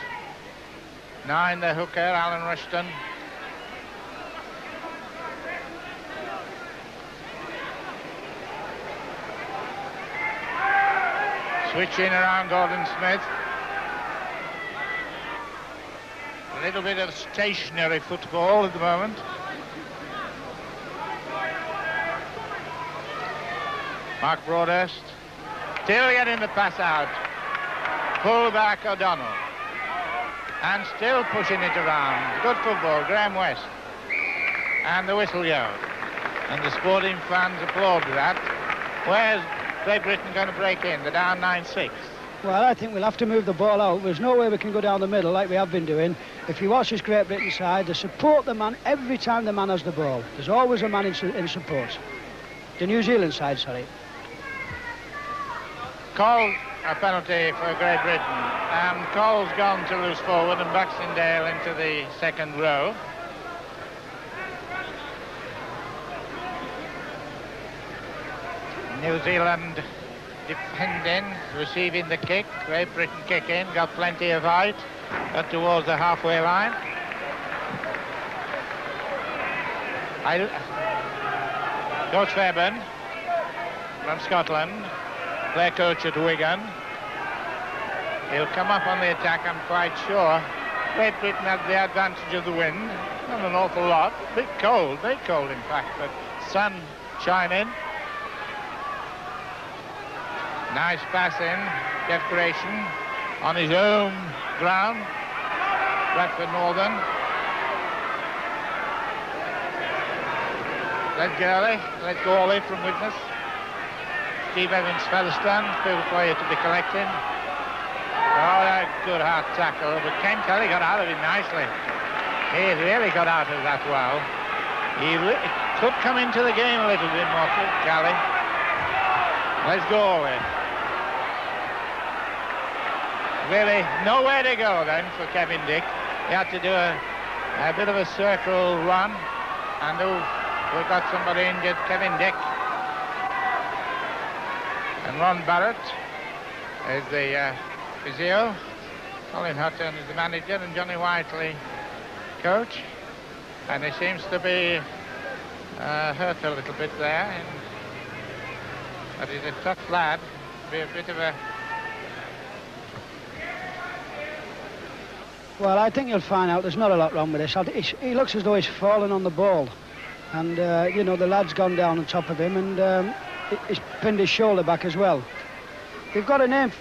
9, the hooker, Alan Rushton. Switching around Gordon Smith. A little bit of stationary football at the moment. Mark Broadhurst. Still getting the pass out. Pull back O'Donnell. And still pushing it around. Good football, Graham West. And the whistle goes. And the sporting fans applaud that. Where's Great Britain going to break in? They're down 9-6. Well, I think we'll have to move the ball out. There's no way we can go down the middle like we have been doing. If you watch this Great Britain side, they support the man every time the man has the ball. There's always a man in support. The New Zealand side, sorry. Cole, a penalty for Great Britain. And Cole's gone to loose forward and Baxendale into the second row. New Zealand defending, receiving the kick. Great Britain kick in, got plenty of height, got towards the halfway line. Coach Fairbairn from Scotland, player coach at Wigan. He'll come up on the attack, I'm quite sure. Great Britain had the advantage of the wind, not an awful lot. Bit cold, very cold in fact, but sun shining. Nice pass in. Jeff Grayson on his own ground. Bradford Northern. Led Gawley from Widnes. Steve Evans Featherstone, field player to be collecting. Oh, a good hard tackle, but Ken Kelly got out of it nicely. He really got out of that well. He could come into the game a little bit more, Kelly. Let's go with. Really nowhere to go then for Kevin Dick. He had to do a bit of a circle run, and we've got somebody injured, Kevin Dick. And Ron Barrett is the physio. Colin Hutton is the manager, and Johnny Whiteley coach. And he seems to be hurt a little bit there. But he's a tough lad. Be a bit of a... Well, I think you'll find out there's not a lot wrong with this. He looks as though he's fallen on the ball. And, you know, the lad's gone down on top of him, and he's pinned his shoulder back as well. They've got a name.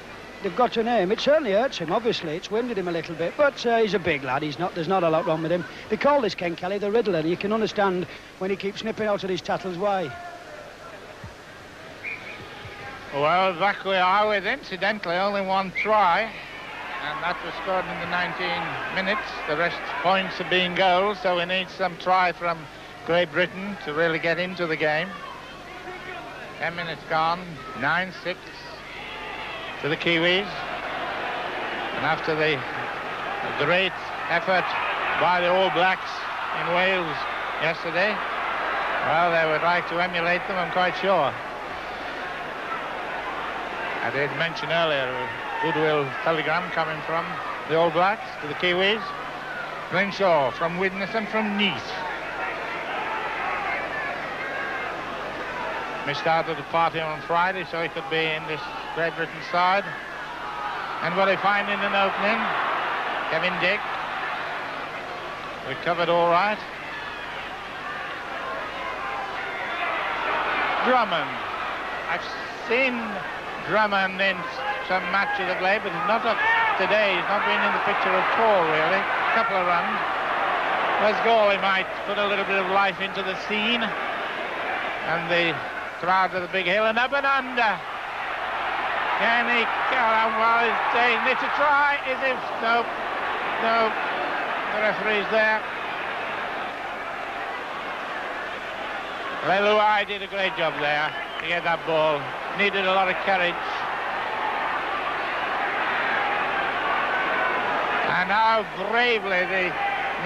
They've got a name. It certainly hurts him, obviously. It's winded him a little bit, but he's a big lad. There's not a lot wrong with him. They call this Ken Kelly the Riddler. You can understand when he keeps nipping out of these tattles why. Well, back we are with, incidentally, only one try, and that was scored in the 19 minutes. The rest points have been goals, so we need some try from Great Britain to really get into the game. 10 minutes gone, 9-6 to the Kiwis. And after the great effort by the All Blacks in Wales yesterday, well, they would like to emulate them, I'm quite sure. I did mention earlier a goodwill telegram coming from the All Blacks to the Kiwis. Glenn Shaw from Widnes and from Nice. Missed out of the party on Friday, so he could be in this Great Britain side. And what they find in an opening, Kevin Dick. Recovered all right. Drummond. I've seen Drummond in some matches of late, but not up today. He's not been in the picture at all, really. A couple of runs. Wes Gawley might put a little bit of life into the scene. And the crowd of the big hill, and up and under. Can he go on? Well, he's saying it's a try. Is it? Nope. No. The referee's there. Leluai did a great job there to get that ball. Needed a lot of courage. And how bravely the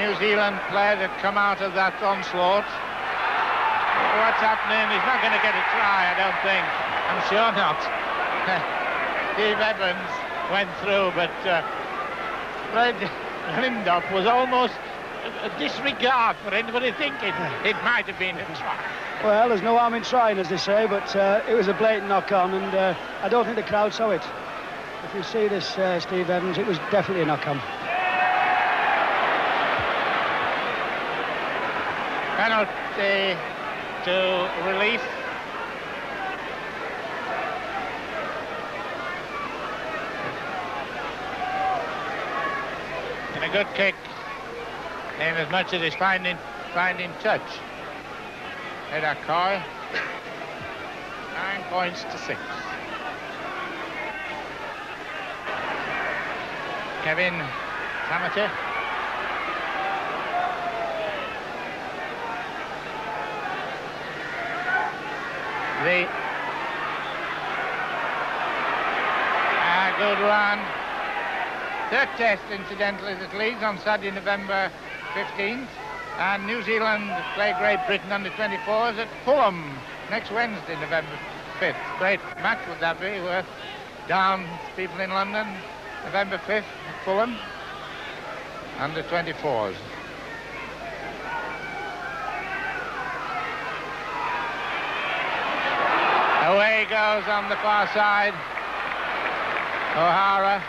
New Zealand players had come out of that onslaught. What's happening? He's not going to get a try, I don't think. I'm sure not. Steve Evans went through, but Fred Lindop was almost a disregard for anybody thinking it might have been a try. Well, there's no harm in trying, as they say, but it was a blatant knock-on, and I don't think the crowd saw it. If you see this, Steve Evans, it was definitely a knock-on. Penalty to release. And a good kick, in as much as he's finding touch. Eda Coy, 9 points to 6. Kevin Tamati. Good run. Third test, incidentally, that leads on Saturday, November 15th. And New Zealand play Great Britain under 24s at Fulham next Wednesday, November 5th. Great match would that be, worth down people in London. November 5th at Fulham, under 24s. Away goes on the far side. O'Hara.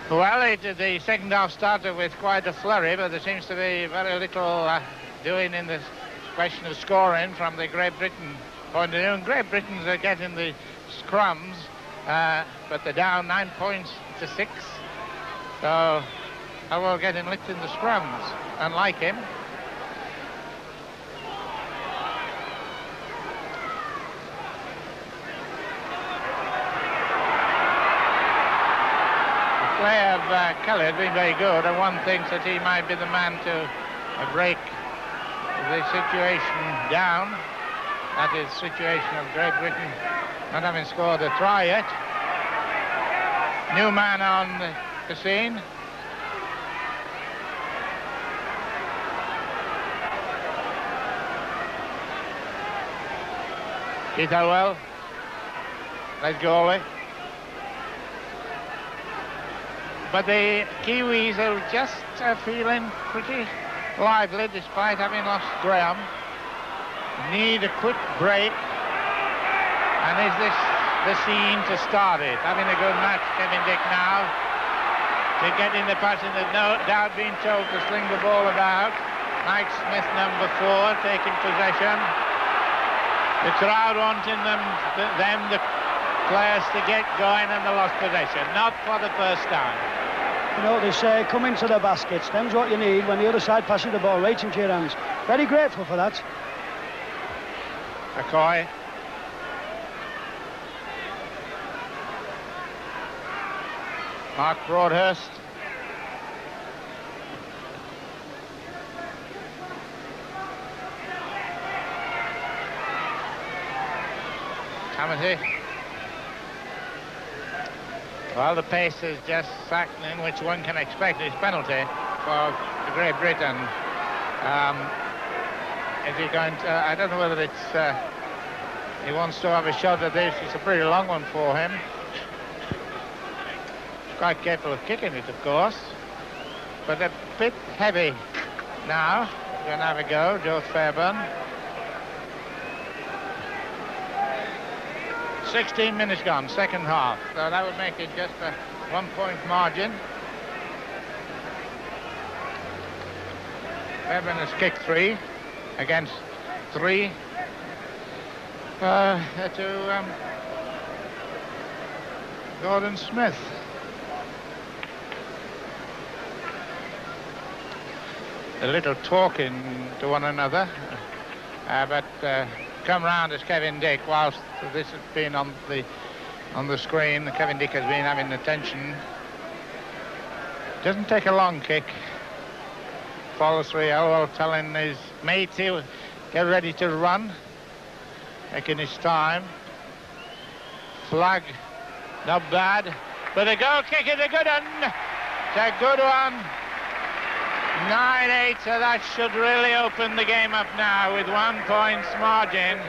Well, the second half started with quite a flurry, but there seems to be very little doing in the question of scoring from the Great Britain point of view. And Great Britain's are getting the scrums, but they're down 9 points to 6. So I will get him licked in the scrums, unlike him. The play of Kelly has been very good, and one thinks that he might be the man to break the situation down. That is the situation of Great Britain not having scored a try yet. New man on the scene. Keith Elwell. Let's go away. But the Kiwis are just feeling pretty lively despite having lost Graham. Need a quick break. And is this the scene to start it? Having a good match, Kevin Dick now. To get in the passing, there's no doubt being told to sling the ball about. Mike Smith, number 4, taking possession. The crowd wanting the players to get going, and they lost possession. Not for the first time. You know, they say, come into the baskets. Them's what you need when the other side passes the ball right into your hands. Very grateful for that. McCoy. Mark Broadhurst. Hamity. Well, the pace is just slackening, which one can expect is penalty for Great Britain. Is he going to, I don't know whether it's, he wants to have a shot at this. It's a pretty long one for him. He's quite capable of kicking it, of course, but a bit heavy now. We're going to have a go, George Fairburn. 16 minutes gone, second half. So that would make it just a 1-point margin. Fairburn has kicked 3 against 3 to Gordon Smith. A little talking to one another, but come round as Kevin Dick. Whilst this has been on the screen, Kevin Dick has been having attention. Doesn't take a long kick. Follows 3. Elwell telling his mate to get ready to run, taking his time. Flag, not bad, but the goal kick is a good one. It's a good one. 9-8, so that should really open the game up now with 1 point margin.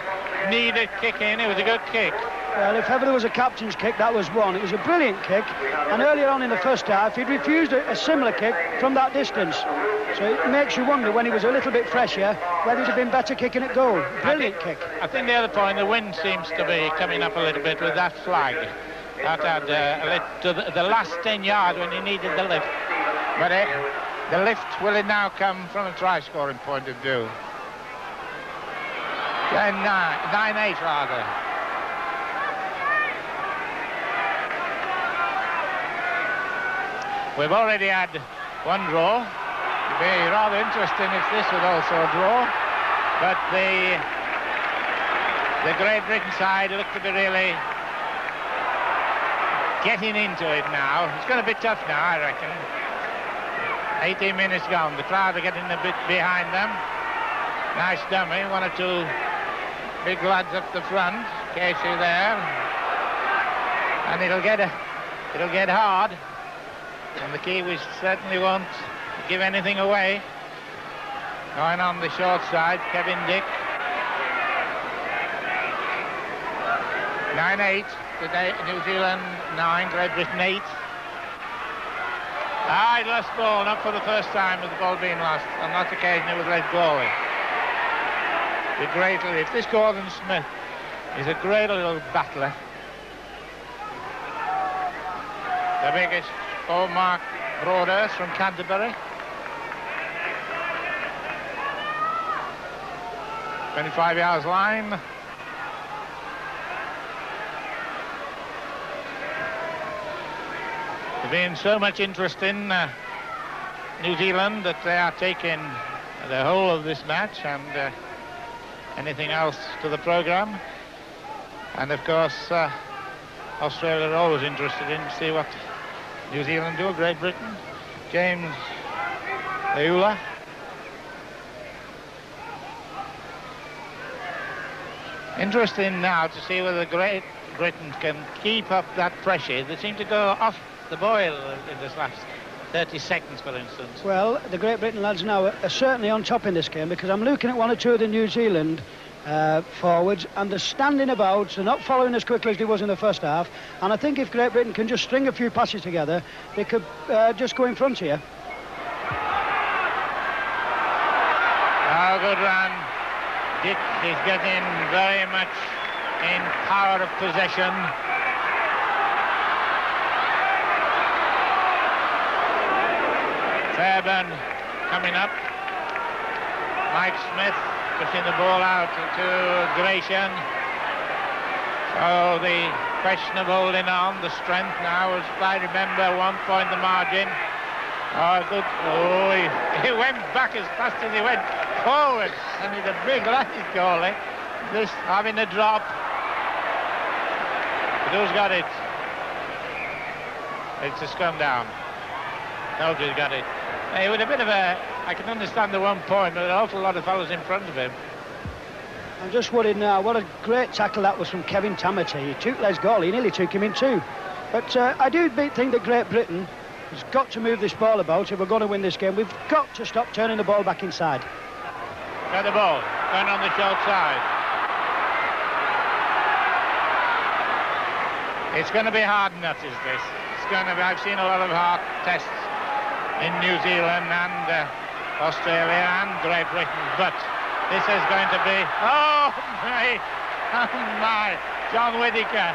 Needed kick in. It was a good kick. Well, if ever there was a captain's kick, that was one. It was a brilliant kick, and earlier on in the first half he'd refused a similar kick from that distance. So it makes you wonder, when he was a little bit fresher, whether he'd have been better kicking at goal. Brilliant kick. I think the other point, the wind seems to be coming up a little bit with that flag. That had to the last 10 yards when he needed the lift. But the lift will now come from a try-scoring point of view. 9-8 rather. We've already had 1 draw. It'd be rather interesting if this was also a draw. But the Great Britain side look to be really getting into it now. It's going to be tough now, I reckon. 18 minutes gone. The crowd are getting a bit behind them. Nice dummy. 1 or 2 big lads up the front. Casey there. And it'll get hard. And the Kiwis certainly won't give anything away. Going on the short side, Kevin Dick. 9-8. Today, New Zealand 9, Great Britain 8. He lost ball, not for the first time with the ball being lost. On that occasion, it was led goalie. If this Gordon Smith is a great little battler. The biggest for Mark Broadhurst from Canterbury. 25 yards line. There's been so much interest in New Zealand that they are taking the whole of this match and anything else to the programme. And of course, Australia are always interested in see what New Zealand do. Great Britain. James Leula. Interesting now to see whether Great Britain can keep up that pressure. They seem to go off the boil in this last 30 seconds, for instance. Well, the Great Britain lads now are certainly on top in this game, because I'm looking at one or two of the New Zealand forwards, and they're standing about, they're not following as quickly as they was in the first half, and I think if Great Britain can just string a few passes together, they could just go in front here. Oh, good run. Dick is getting very much in power of possession. Fairbairn coming up. Mike Smith pushing the ball out to Gratian. So the question of holding on, the strength now, as I remember, 1 point the margin. Oh, good. Oh, he went back as fast as he went forward. And he's a big lad, he's goalie. This having a drop. But who's got it? It's a scrum down. Nobody's got it. It was a bit of a... I can understand the 1 point, but an awful lot of fellas in front of him. I'm just worried now. What a great tackle that was from Kevin Tamati. He took Les goal. He nearly took him in two. But I do think that Great Britain has got to move this ball about if we're going to win this game. We've got to stop turning the ball back inside. Got the ball. Going on the short side. It's going to be hard enough, is this? It's going to be... I've seen a lot of hard tests in New Zealand and Australia and Great Britain, but this is going to be... Oh my, John Whittaker.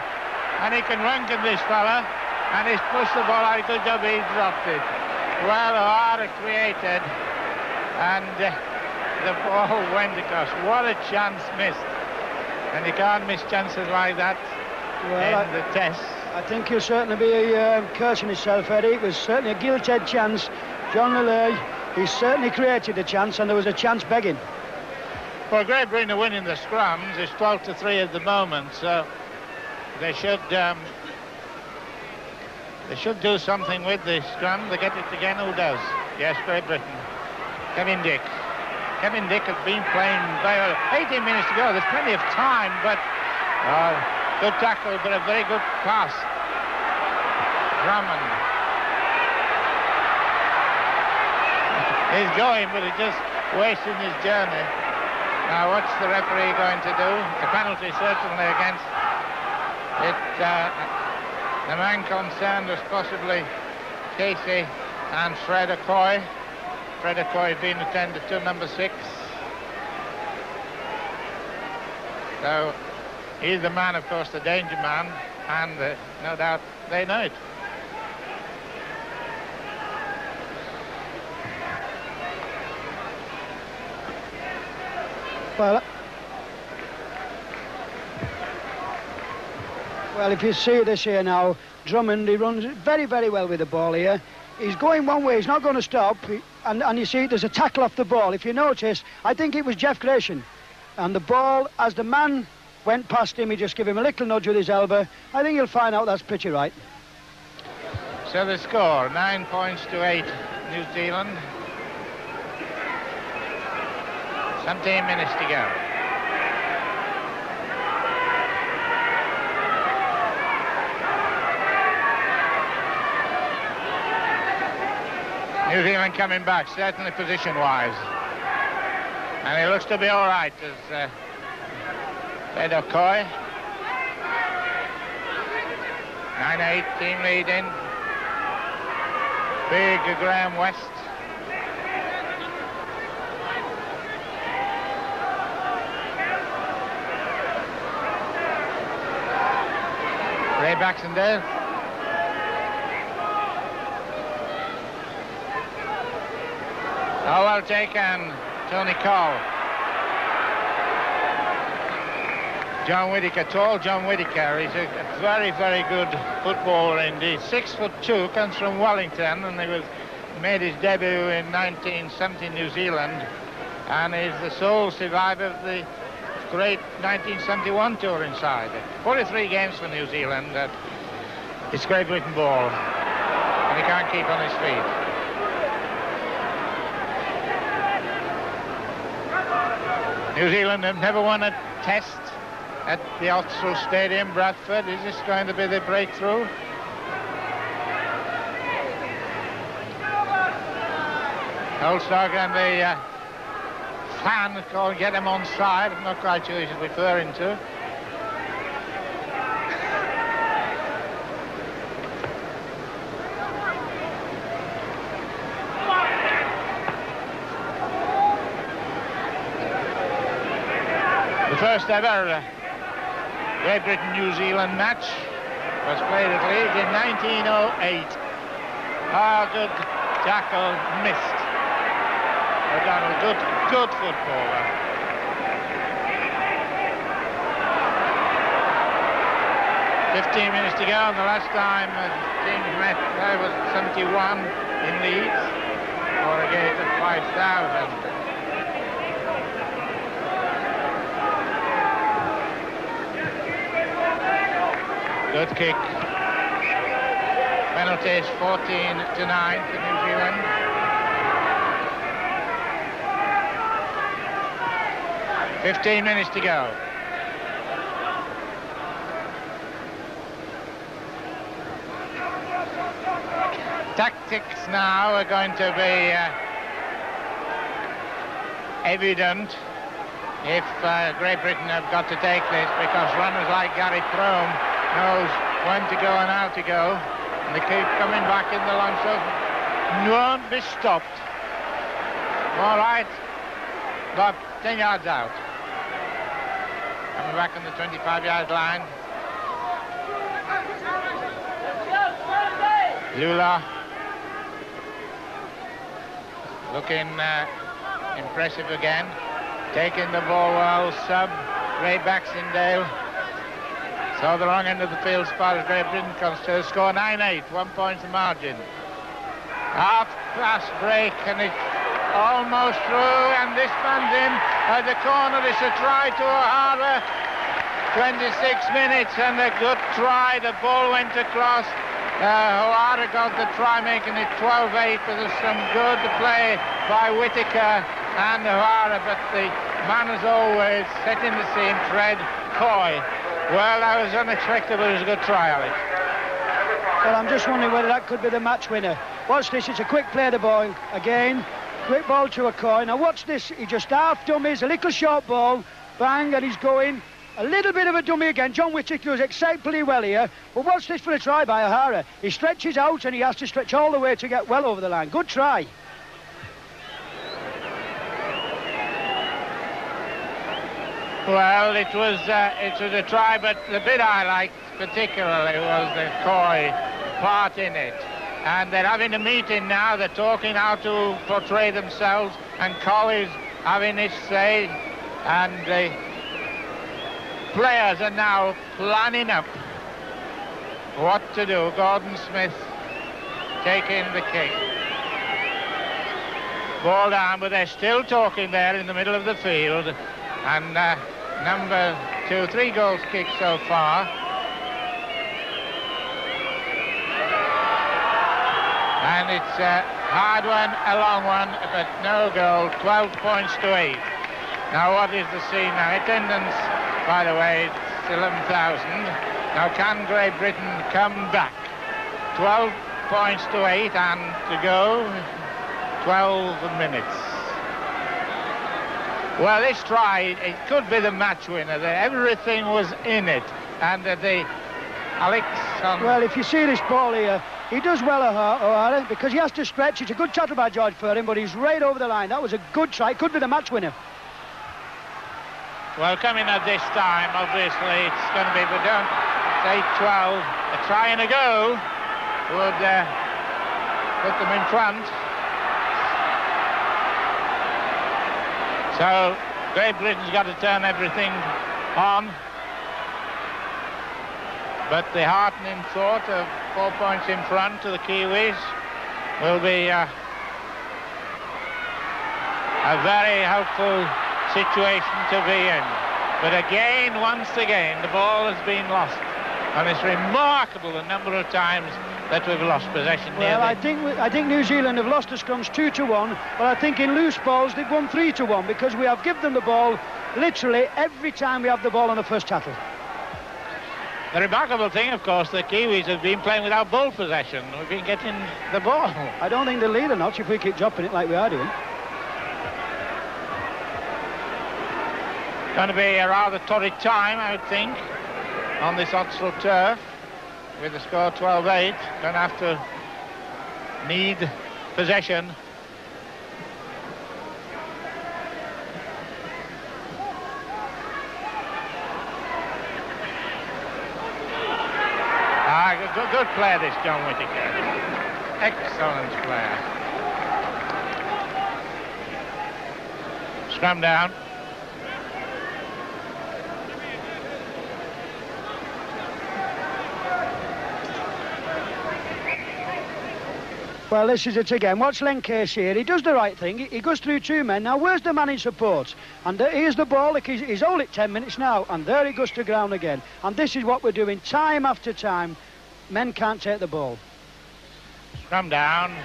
And he can run, can this fella, and he's pushed the ball out. Good job, he dropped it. Well, hard created, and the ball went across. What a chance missed. And you can't miss chances like that in the test. I think he'll certainly be cursing himself, Eddie. It was certainly a gilt-edged chance. John Lilley, he certainly created a chance, and there was a chance begging. Well, Great Britain are winning the scrums. It's 12-3 at the moment, so they should do something with the scrum. They get it again. Who does? Yes, Great Britain. Kevin Dick. Kevin Dick has been playing very well. 18 minutes to go. There's plenty of time, but good tackle, but a very good pass. Drummond. He's going, but he's just wasting his journey. Now, what's the referee going to do? The penalty certainly against it. The man concerned was possibly Casey and Fred Okoye. Fred Okoye being attended to, number 6. So he's the man, of course, the danger man, and no doubt they know it. Well, if you see this here now, Drummond, he runs very, very well with the ball here. He's going one way, he's not going to stop, and you see there's a tackle off the ball. If you notice, I think it was Jeff Gratian, and the ball, as the man went past him, he just gave him a little nudge with his elbow. I think you'll find out that's pretty right. So the score, 9 points to 8, New Zealand. 17 minutes to go. New Zealand coming back, certainly position-wise. And he looks to be all right as Fred Okoye. 9-8, team leading. Big Graham West. Ray Baxendale. Oh, well taken, Tony Cole. John Whittaker, tall John Whittaker. He's a very, very good footballer indeed. 6'2", comes from Wellington, and he made his debut in 1970 New Zealand, and is the sole survivor of the great 1971 tour inside. 43 games for New Zealand. It's Great Britain ball, and he can't keep on his feet. New Zealand have never won a test at the Oxford Stadium, Bradford. Is this going to be the breakthrough? Holstock and the fan called get him on side. I'm not quite sure who he's referring to. The first ever Great Britain-New Zealand match was played at Leeds in 1908. Ah, good tackle, missed. O'Donnell, good footballer. "15 minutes to go, and the last time teams met there was 71 in Leeds, or a gate of 5,000. Good kick. Penalties 14-9 for New Zealand. "15 minutes to go. Tactics now are going to be evident if Great Britain have got to take this, because runners like Gary Frome knows when to go and how to go, and they keep coming back in the long stuff. Won't be stopped. All right, about 10 yards out. Coming back on the 25-yard line. Lula looking impressive again. Taking the ball well, sub Ray Baxendale. So the wrong end of the field as far as Great Britain comes to score 9-8, 1 point to margin. Half-pass break, and it's almost through, and this man's in at the corner. It's a try to O'Hara. 26 minutes, and a good try. The ball went across. O'Hara got the try, making it 12-8. There's some good play by Whittaker and O'Hara, but the man, as always, setting the scene, Fred Coy. Well, that was unexpected, but it was a good try, Alex. Well, I'm just wondering whether that could be the match winner. Watch this, it's a quick play the ball again. Quick ball to a Coy. Now watch this, he just half dummies, a little short ball, bang, and he's going. A little bit of a dummy again. John Whittaker does exceptionally well here. But watch this for a try by O'Hara. He stretches out, and he has to stretch all the way to get well over the line. Good try. Well, it was a try, but the bit I liked particularly was the Coy part in it. And they're having a meeting now. They're talking how to portray themselves, and Coy is having his say, and the players are now planning up what to do. Gordon Smith taking the kick. Ball down, but they're still talking there in the middle of the field. And number 2, 3 goals kicked so far. And it's a hard one, a long one, but no goal. 12 points to 8. Now what is the scene now? Attendance, by the way, it's 11,000. Now can Great Britain come back? 12 points to 8, and to go 12 minutes. Well, this try, it could be the match winner. Everything was in it. And Alex... Well, if you see this ball here, he does well, O'Hara, because he has to stretch. It's a good tackle by George Furring, but he's right over the line. That was a good try. It could be the match winner. Well, coming at this time, obviously, it's going to be, but don't say 12. A try and a go would put them in front. So Great Britain's got to turn everything on. But the heartening thought of 4 points in front to the Kiwis will be a very helpful situation to be in. But again, once again, the ball has been lost. And it's remarkable the number of times that we've lost possession. Well, I think New Zealand have lost the scrums 2-1, but I think in loose balls they've won 3-1 because we have given them the ball literally every time we have the ball on the first tackle. The remarkable thing, of course, the Kiwis have been playing without ball possession. We've been getting the ball. I don't think they'll lead a notch if we keep dropping it like we are doing. Going to be a rather torrid time, I would think, on this Oxford turf, with the score 12-8. Going to have to need possession. Good player, this John Whittaker. Excellent player. Scrum down. Well, this is it again. Watch Len Case here. He does the right thing. He goes through two men. Now, where's the man in support? And here's the ball. Look, he's all at 10 minutes now. And there he goes to ground again. And this is what we're doing time after time. Men can't take the ball. Scrum down.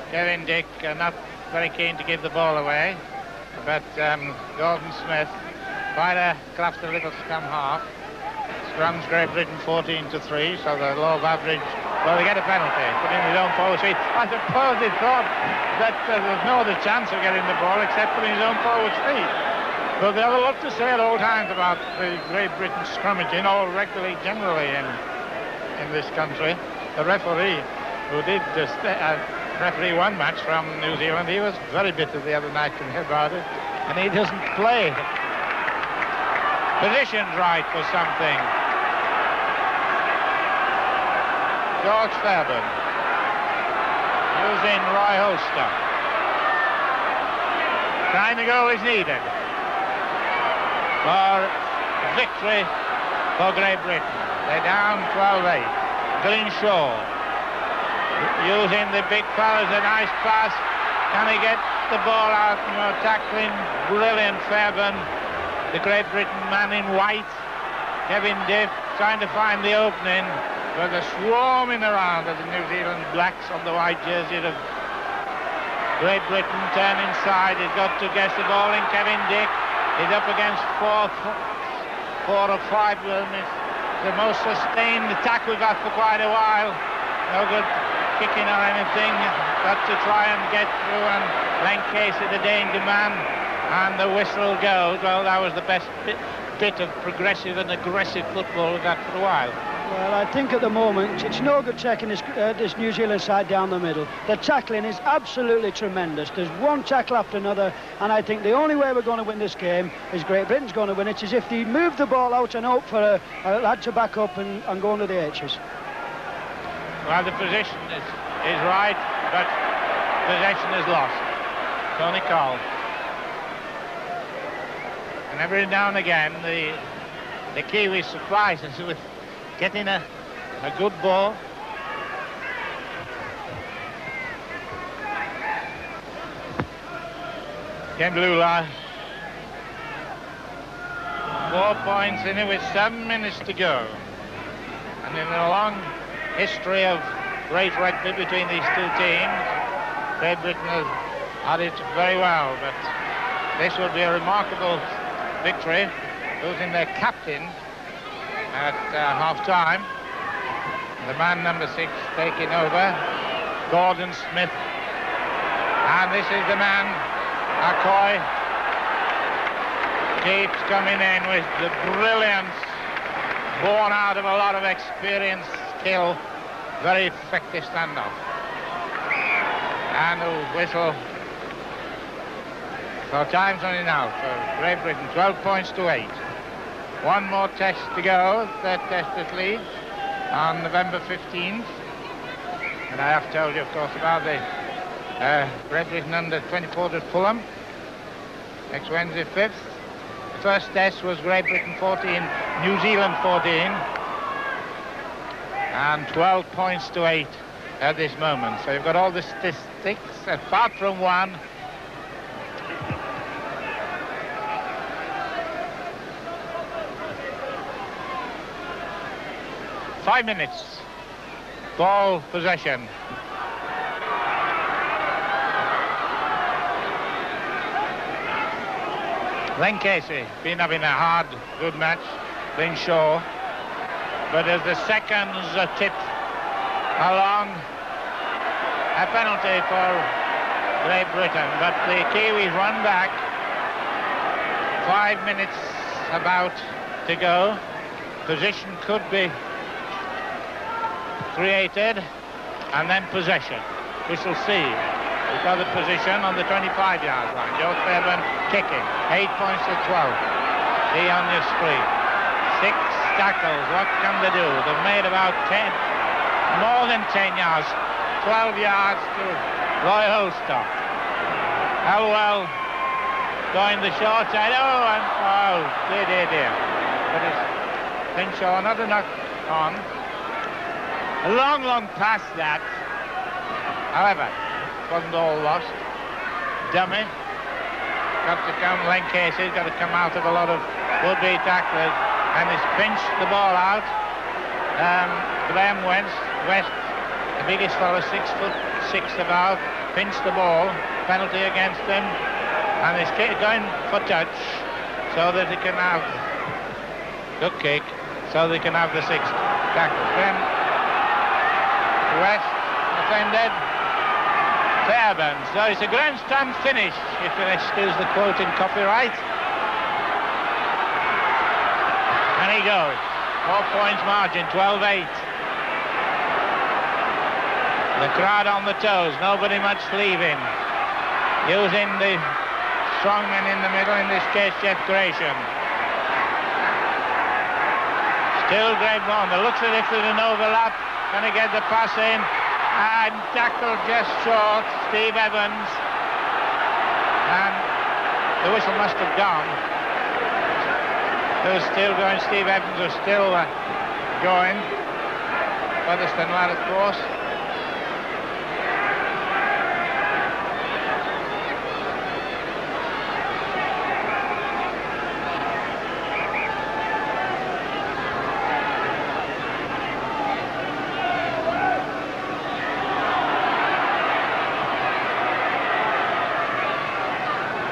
Kevin Dick not very keen to give the ball away. But Gordon Smith, quite a crafty little scrum half. Scrums Great Britain 14-3, so the low of average. Well, they get a penalty, put in his own forward feet. I suppose he thought that there's no other chance of getting the ball except putting his own forward feet. But they have a lot to say at all times about the Great Britain scrummaging, or regularly, generally in this country. The referee, who did referee one match from New Zealand, he was very bitter the other night about it, and he doesn't play. Positioned right for something. George Fairbairn using Roy Holster. Trying the goal is needed for victory for Great Britain. They're down 12-8. Glyn Shaw using the big fellas, a nice pass. Can he get the ball out? Tackling, brilliant Fairbairn. The Great Britain man in white, Kevin Diff, trying to find the opening. But they're swarming around of the New Zealand blacks on the white jersey of Great Britain. Turn inside, he's got to guess the ball in. Kevin Dick is up against four or five. The most sustained attack we got for quite a while. No good kicking or anything. Got to try and get through, and Len Casey, the danger man, and the whistle goes. Well, that was the best bit of progressive and aggressive football we've had for a while. Well, I think at the moment it's no good taking this New Zealand side down the middle. The tackling is absolutely tremendous. There's one tackle after another, and I think the only way we're going to win this game is Great Britain's going to win it, is if they move the ball out and hope for a lad to back up and go under the H's. Well, the position is right, but possession is lost. Tony Cole. And every now and again, the Kiwis surprise us with getting a good ball. Ken Blula. 4 points in it with 7 minutes to go. And in a long history of great rugby between these two teams, Great Britain has had it very well, but this will be a remarkable victory, losing their captain at half-time. The man number 6 taking over, Gordon Smith. And this is the man, Akoy, keeps coming in with the brilliance born out of a lot of experience, skill, very effective standoff. And the whistle. So time's running out for Great Britain, 12 points to 8. One more test to go, third test at Leeds on November 15th. And I have told you, of course, about the Great Britain under 24 at Fulham. next Wednesday 5th. The first test was Great Britain 14, New Zealand 14. And 12 points to 8 at this moment. So you've got all the statistics, apart from one. Five minutes. Ball possession. Len Casey been having a hard, good match. Lynn Shaw. But as the seconds are tipped along, a penalty for Great Britain. But the Kiwis run back. 5 minutes about to go. Position could be created, and then possession. We shall see. We've got the position on the 25-yard line. Joe Fairbairn kicking. 8 points to 12. See on your screen. 6 tackles. What can they do? They've made about 10, more than 10 yards. 12 yards to Roy Holstock. Elwell going the short side. Oh, and oh, dear. But it's Finshaw, not a knock on. A long past that. However, it wasn't all lost. Dummy. Got to come, Len Casey's got to come out of a lot of would-be tacklers. And he's pinched the ball out. Graham West, the biggest fellow, 6'6" about, pinched the ball. Penalty against him. And he's going for touch so that he can have good kick, so they can have the 6th tackle. Then West defended. Fairbairn. So it's a grandstand finish, if you'll excuse the quote in copyright. And he goes. 4 points margin, 12-8. The crowd on the toes, nobody much leaving. Using the strong men in the middle, in this case Jeff Gresham. Still Greg Bond. It looks as if there's an overlap. Going to get the pass in. And tackled just short, Steve Evans. And the whistle must have gone. Who's still going? Steve Evans was still going. Featherstone lad, of course.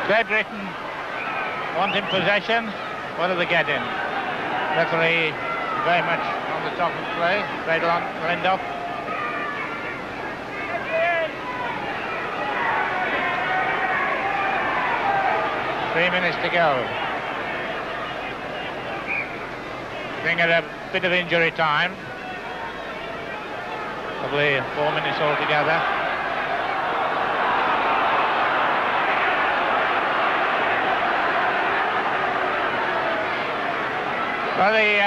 Great Britain wanting possession. What are they getting? Referee very much on the top of play. Fred Lindop. Three minutes to go. Being at a bit of injury time. Probably 4 minutes altogether. Well, the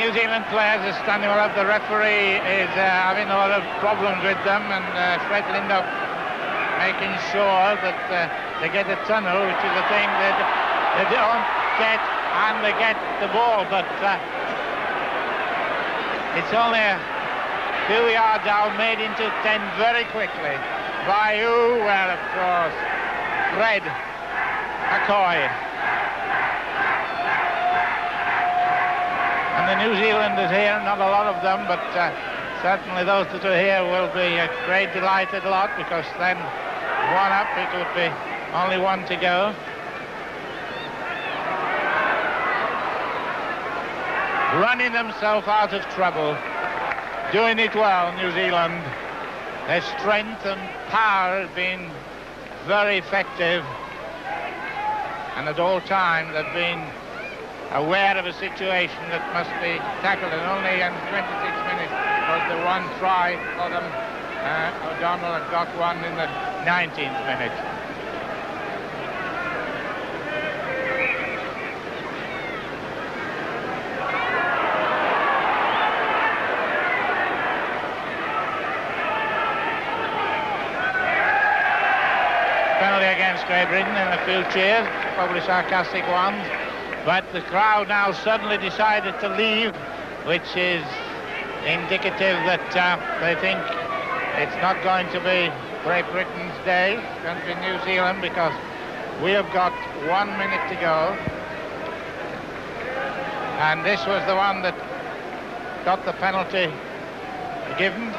New Zealand players are standing well up. The referee is having a lot of problems with them, and Fred Lindop making sure that they get a tunnel, which is a thing that they don't get, and they get the ball. But it's only a few yards out, made into 10 very quickly by who? Well, of course, Fred McCoy. And the New Zealanders here, not a lot of them, but certainly those that are here will be a great delighted lot, because then one up, it would be only one to go. Running themselves out of trouble, doing it well, New Zealand. Their strength and power has been very effective, and at all times they've been aware of a situation that must be tackled, and only in 26 minutes was the one try for them. O'Donnell had got one in the 19th minute. Penalty against Great Britain and a few cheers, probably sarcastic ones. But the crowd now suddenly decided to leave, which is indicative that they think it's not going to be Great Britain's day. It's going to be New Zealand, because we have got 1 minute to go. And this was the one that got the penalty given.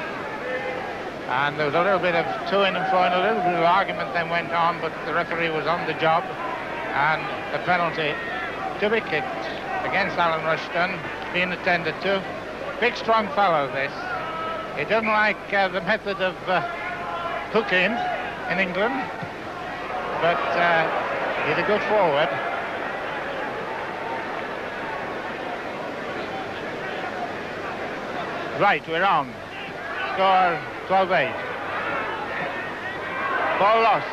And there was a little bit of to-in and fro-in, a little bit of argument then went on, but the referee was on the job. And the penalty to be kicked against Alan Rushton, being attended to. Big, strong fellow, this. He doesn't like the method of hooking in England, but he's a good forward. Right, we're on. Score 12-8. Ball lost.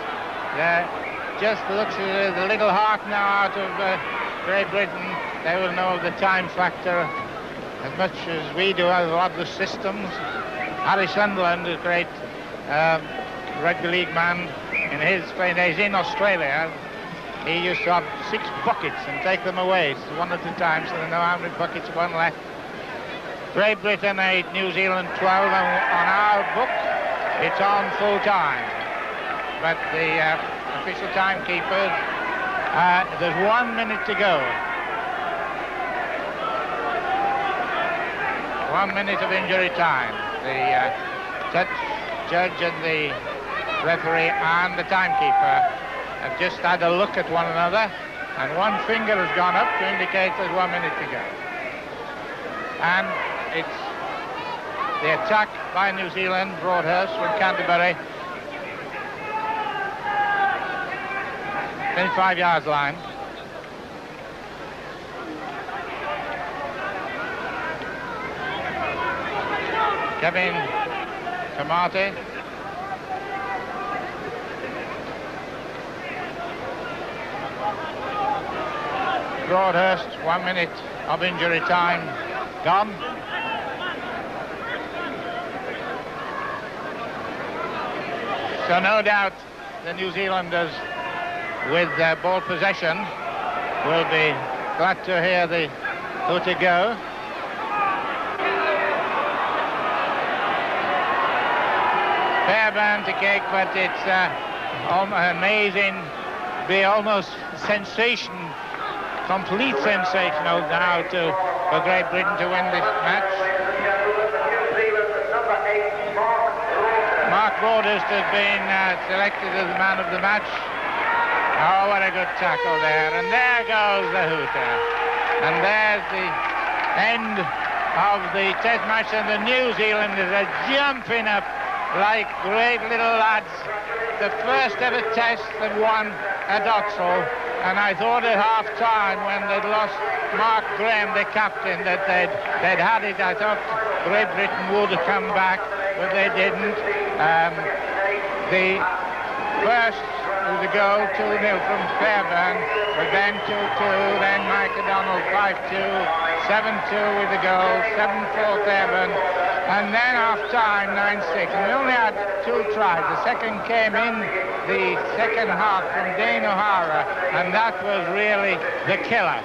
Just looks a little hard now out of Great Britain. They will know the time factor as much as we do out of a lot of the systems. Harry Sunderland, a great rugby league man, in his playing days in Australia, he used to have 6 buckets and take them away one at a time, so they know how many buckets one left. Great Britain 8, New Zealand 12, and on our book it's on full time. But the official timekeeper, there's 1 minute to go. 1 minute of injury time. The judge and the referee and the timekeeper have just had a look at one another, and one finger has gone up to indicate there's 1 minute to go. And it's the attack by New Zealand, Broadhurst from Canterbury. 25 yards line. Kevin Tamati. Broadhurst, 1 minute of injury time gone. So no doubt the New Zealanders with ball possession will be glad to hear the hooter go. Fairbairn to kick, but it's amazing, the almost sensation, complete sensational now for Great Britain to win this match. Mark Broadhurst has been selected as the man of the match. Oh, what a good tackle there. And there goes the hooter. And there's the end of the Test match, and the New Zealanders are jumping up like great little lads. The first ever Test they've won at Oxford. And I thought at half-time, when they'd lost Mark Graham, the captain, that they'd had it. I thought Great Britain would have come back, but they didn't. The first was a goal, 2-0 from Fairbairn, but then 2-2, then Mike O'Donnell 5-2, 7-2 with the goal, 7-4 Fairbairn, and then half-time 9-6. And we only had 2 tries. The second came in the second half from Dane O'Hara, and that was really the killer.